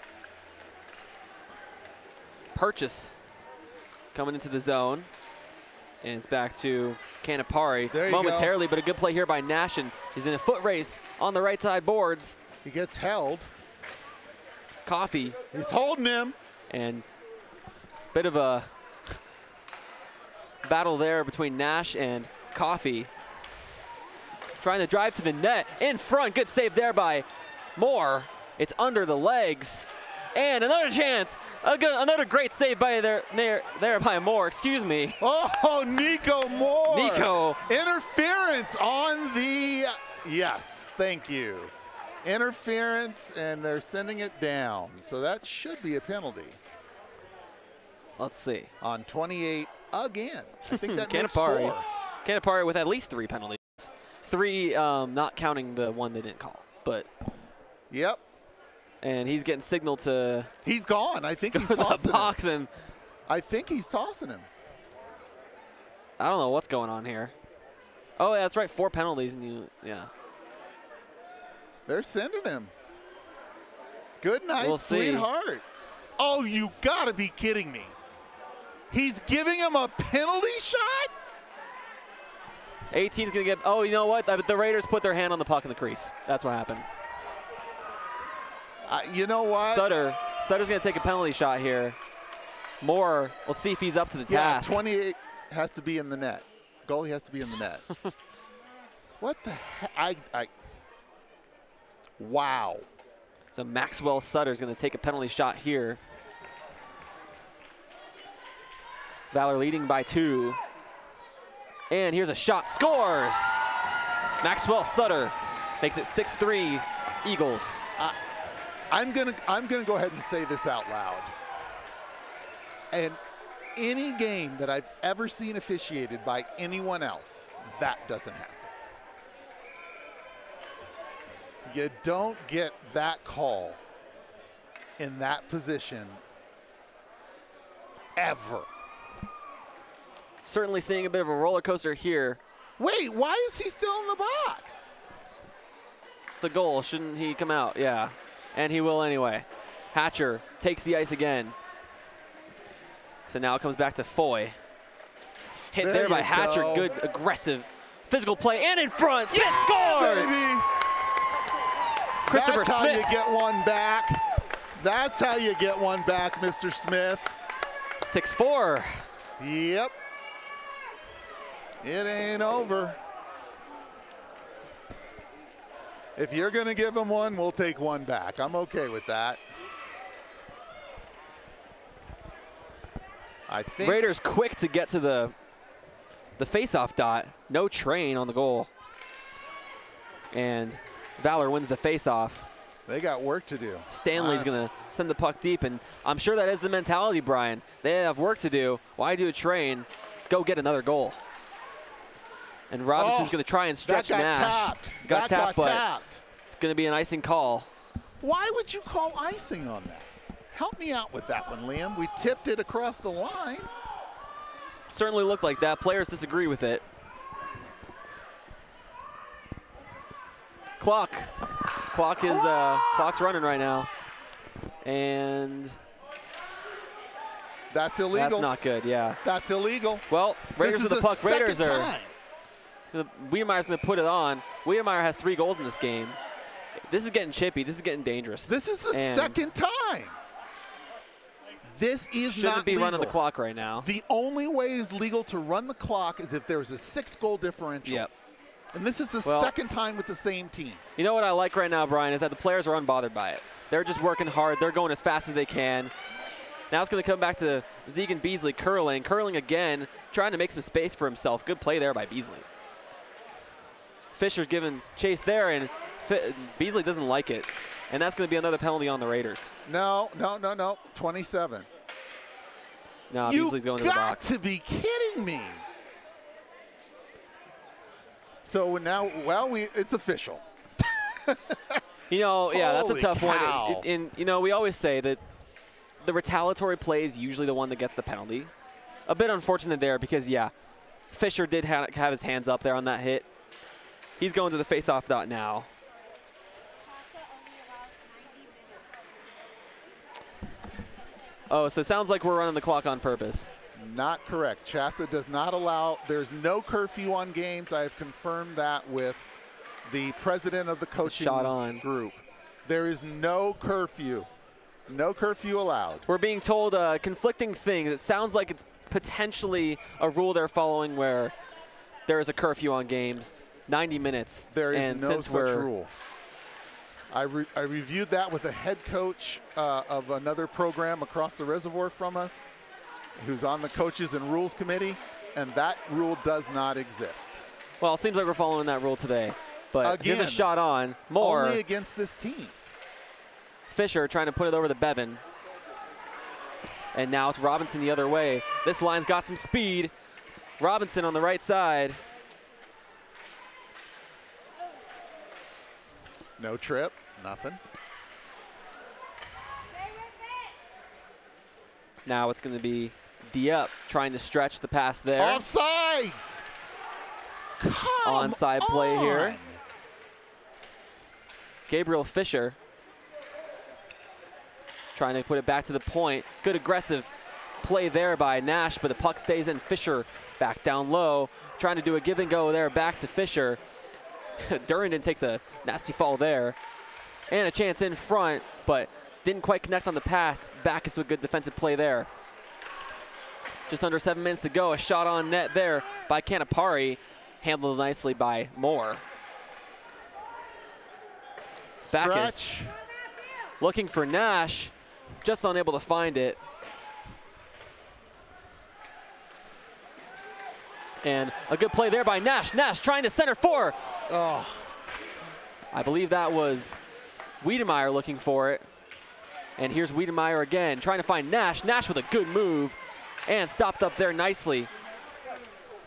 Purchase coming into the zone. And it's back to Canapari momentarily, but a good play here by Nash, and he's in a foot race on the right side boards. He gets held. Coffee. He's holding him. And bit of a battle there between Nash and Coffee. Trying to drive to the net. In front, good save there by Moore. It's under the legs. And another chance. Another great save by there by Moore, excuse me. Oh, Nico Moore. Nico. Interference on the, yes, thank you. Interference, and they're sending it down. So that should be a penalty. Let's see. On 28 again. I think that makes 4. Canapari with at least 3 penalties. 3 not counting the one they didn't call, but. Yep. And he's getting signaled to. He's gone. I think he's the tossing box him. I think he's tossing him. I don't know what's going on here. Oh, yeah, that's right. 4 penalties, and yeah. They're sending him. Good night, We'll see. sweetheart. Oh, you gotta be kidding me. He's giving him a penalty shot? 18's gonna get. Oh, you know what? The Raiders put their hand on the puck in the crease. That's what happened. You know what? Sutter's going to take a penalty shot here. Moore, let's see if he's up to the task. 28 has to be in the net. Goalie has to be in the net. What the heck? Wow. So Maxwell Sutter's going to take a penalty shot here. Valor leading by 2. And here's a shot. Scores! Maxwell Sutter makes it 6-3 Eagles. I'm gonna go ahead and say this out loud. And any game that I've ever seen officiated by anyone else, that doesn't happen. You don't get that call in that position ever. Certainly seeing a bit of a roller coaster here. Wait, why is he still in the box? It's a goal. Shouldn't he come out? Yeah. And he will anyway. Hatcher takes the ice again. So now it comes back to Foy. Hit there by Hatcher. Go. Good, aggressive, physical play. And in front, Smith scores! Baby. Christopher That's Smith. how you get one back. That's how you get one back, Mr. Smith. 6-4. Yep. It ain't over. If you're going to give him one, we'll take one back. I'm okay with that. I think Raiders quick to get to the face-off dot. No train on the goal. And Valor wins the face-off. they got work to do. Stanley's going to send the puck deep, and I'm sure that is the mentality, Brian. They have work to do. Why do a train? Go get another goal. And Robinson's going to try and stretch Nash. Tapped. Got tapped, but tapped. it's going to be an icing call. Why would you call icing on that? Help me out with that one, Liam. We tipped it across the line. Certainly looked like that. Players disagree with it. Clock's running right now. And that's illegal. That's not good, yeah. That's illegal. Well, Raiders with the puck. Raiders are. Time. Wiedemeyer's going to put it on. Wiedemeyer has 3 goals in this game. This is getting chippy. This is getting dangerous. This is the second time. This is shouldn't be legal. running the clock right now. The only way is legal to run the clock is if there's a 6-goal differential. Yep. And this is the second time with the same team. You know what I like right now, Brian, is that the players are unbothered by it. They're just working hard. They're going as fast as they can. Now it's going to come back to Zegan Beasley curling. Curling again, trying to make some space for himself. Good play there by Beasley. Fisher's giving chase there, and Beasley doesn't like it. And that's going to be another penalty on the Raiders. No. 27. No, Beasley's going to the box. You got to be kidding me. So now, well, it's official. You know, yeah, that's a Holy tough cow. one. And, you know, we always say that the retaliatory play is usually the one that gets the penalty. A bit unfortunate there because, yeah, Fisher did have his hands up there on that hit. He's going to the face-off dot now. Oh, so it sounds like we're running the clock on purpose. Not correct. CHSAA does not allow, there's no curfew on games. I have confirmed that with the president of the coaching group. There is no curfew. No curfew allowed. We're being told conflicting things. It sounds like it's potentially a rule they're following where there is a curfew on games, 90 minutes. There is no such rule. I reviewed that with a head coach of another program across the reservoir from us, who's on the coaches and rules committee, and that rule does not exist. Well, it seems like we're following that rule today. But again, here's a shot on. More. Only against this team. Fisher trying to put it over to Bevan. And now it's Robinson the other way. This line's got some speed. Robinson on the right side. No trip, nothing. Now it's going to be Dieppe trying to stretch the pass there. Offsides! Onside play here. Gabriel Fisher trying to put it back to the point. Good aggressive play there by Nash, but the puck stays in. Fisher back down low, trying to do a give and go there back to Fisher. Durandon takes a nasty fall there. And a chance in front, but didn't quite connect on the pass. Backus with good defensive play there. Just under 7 minutes to go. A shot on net there by Canapari. Handled nicely by Moore. Backus looking for Nash. Just unable to find it. And a good play there by Nash. Nash trying to center for. Oh. I believe that was Wiedemeyer looking for it. And here's Wiedemeyer again, trying to find Nash. Nash with a good move and stopped up there nicely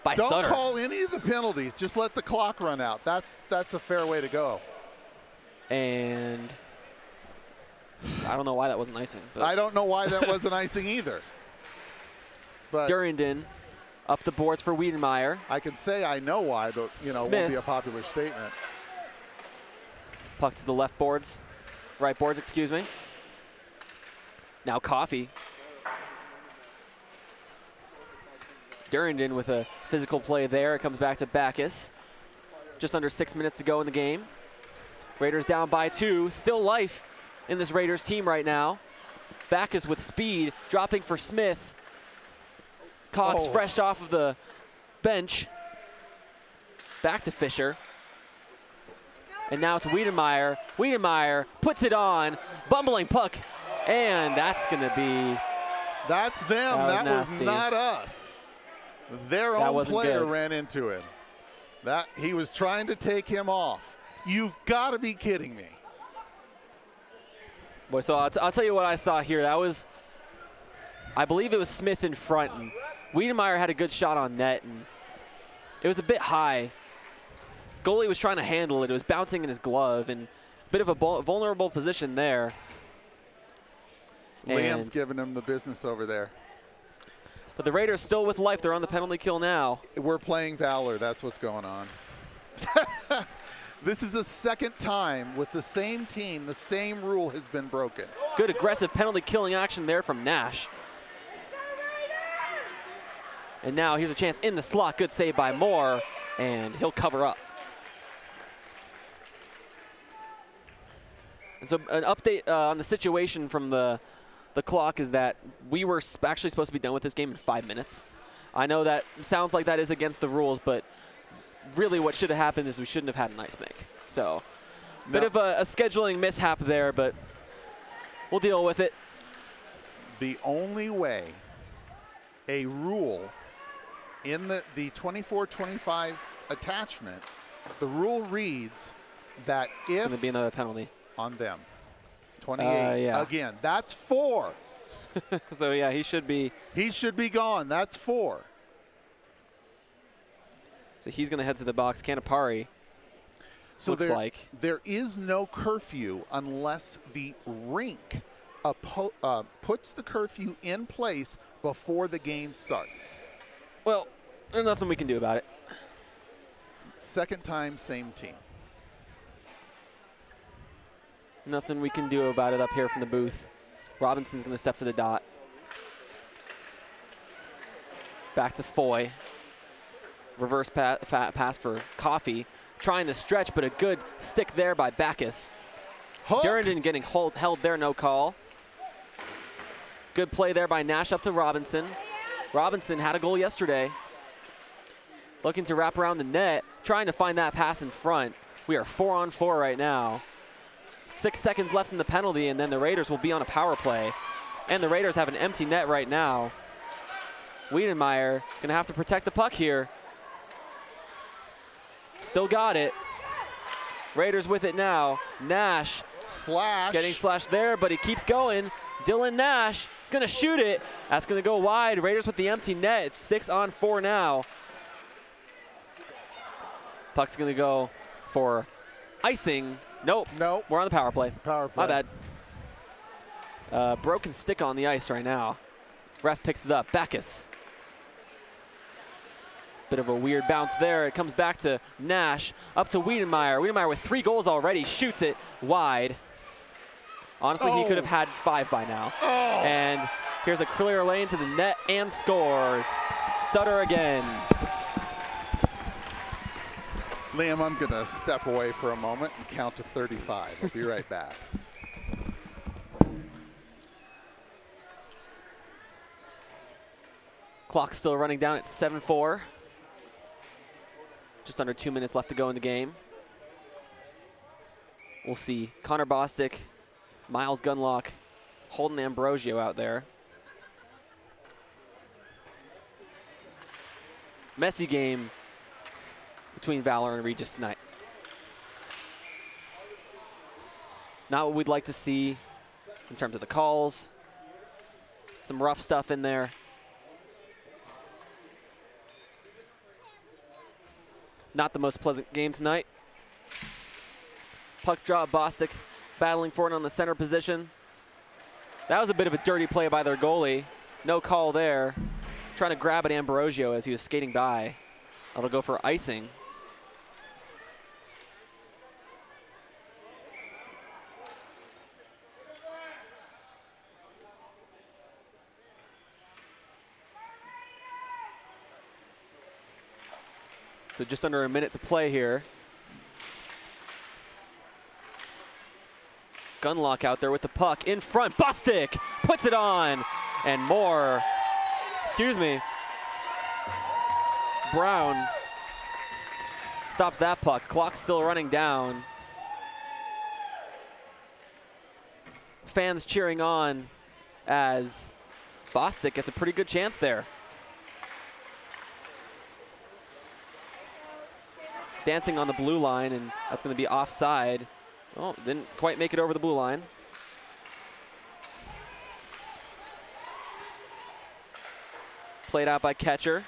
by Sutter. Don't call any of the penalties. Just let the clock run out. That's a fair way to go. And I don't know why that wasn't icing. I don't know why that wasn't icing either. But Durandon up the boards for Wiedemeyer. I can say I know why, but you know, it won't be a popular statement. Puck to the left boards, right boards, excuse me. Now Coffey. Durandon with a physical play there. It comes back to Backus. Just under 6 minutes to go in the game. Raiders down by 2. Still life in this Raiders team right now. Backus with speed, dropping for Smith. Cox fresh off of the bench. Back to Fisher. And now it's Wiedemeyer. Wiedemeyer puts it on. Bumbling puck. And that's going to be... That's them. That was not us. Their own player ran into him. He was trying to take him off. You've got to be kidding me. Boy, so I'll tell you what I saw here. That was, I believe it was Smith in front. And Wiedemeyer had a good shot on net. And it was a bit high. Goalie was trying to handle it. It was bouncing in his glove. And a bit of a vulnerable position there. Liam's giving him the business over there. But the Raiders still with life. They're on the penalty kill now. We're playing Valor. That's what's going on. This is the second time with the same team, the same rule has been broken. Good aggressive penalty killing action there from Nash. And now here's a chance in the slot. Good save by Moore, and he'll cover up. And so an update on the situation from the clock is that we were actually supposed to be done with this game in 5 minutes. I know that sounds like that is against the rules, but really what should have happened is we shouldn't have had an ice make. So bit of a scheduling mishap there, but we'll deal with it. The only way a rule in the 24-25 attachment, the rule reads that if... It's going to be another penalty. On them. 28. Yeah. Again, that's 4. So, yeah, he should be... He should be gone. That's 4. So he's going to head to the box. Canapari, So looks like. there is no curfew unless the rink puts the curfew in place before the game starts. Well, there's nothing we can do about it. Second time, same team. Nothing we can do about it up here from the booth. Robinson's going to step to the dot. Back to Foy. Reverse pass for Coffee. Trying to stretch, but a good stick there by Backus. Durandon getting held there, no call. Good play there by Nash up to Robinson. Robinson had a goal yesterday. Looking to wrap around the net, trying to find that pass in front. We are 4-on-4 right now. 6 seconds left in the penalty, and then the Raiders will be on a power play. And the Raiders have an empty net right now. Wiedemeyer gonna have to protect the puck here. Still got it. Raiders with it now. Nash Slash. getting slashed there, but he keeps going. Dylan Nash is gonna shoot it. That's gonna go wide. Raiders with the empty net. It's 6-on-4 now. Puck's gonna go for icing. Nope. We're on the power play. My bad. Broken stick on the ice right now. Ref picks it up. Backus. Bit of a weird bounce there. It comes back to Nash. Up to Wiedemeyer. Wiedemeyer with 3 goals already. Shoots it wide. Honestly, he could have had 5 by now. And here's a clear lane to the net and scores. Sutter again. Liam, I'm going to step away for a moment and count to 35. I'll be right back. Clock's still running down at 7-4. Just under 2 minutes left to go in the game. We'll see Connor Bostic, Miles Gunlock, Holden Ambrosio out there. Messy game between Valor and Regis tonight. Not what we'd like to see in terms of the calls. Some rough stuff in there. Not the most pleasant game tonight. Puck drop, Bostic battling for it on the center position. That was a bit of a dirty play by their goalie. No call there. Trying to grab at Ambrosio as he was skating by. That'll go for icing. So just under a minute to play here. Gunlock out there with the puck in front. Bostic puts it on. And more. Excuse me. Brown stops that puck. Clock's still running down. Fans cheering on as Bostic gets a pretty good chance there. Dancing on the blue line, and that's going to be offside. Oh, didn't quite make it over the blue line. Played out by catcher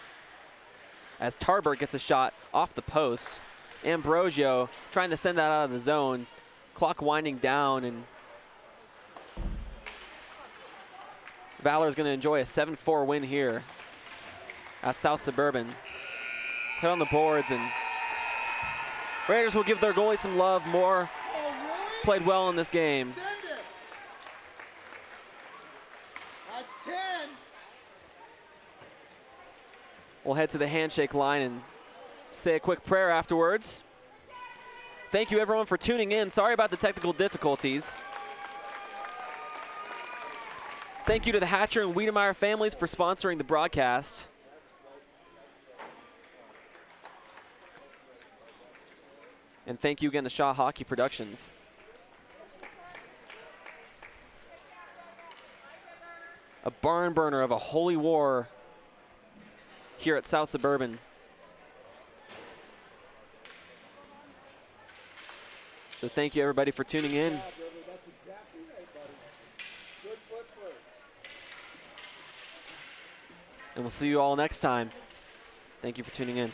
as Tarbert gets a shot off the post. Ambrosio trying to send that out of the zone. Clock winding down, and Valor is going to enjoy a 7-4 win here at South Suburban. Put on the boards, and Raiders will give their goalie some love. Moore played well in this game. We'll head to the handshake line and say a quick prayer afterwards. Thank you everyone for tuning in. Sorry about the technical difficulties. Thank you to the Hatcher and Wiedemeyer families for sponsoring the broadcast. And thank you again to Shaw Hockey Productions. A barn burner of a holy war here at South Suburban. So thank you everybody for tuning in. And we'll see you all next time. Thank you for tuning in.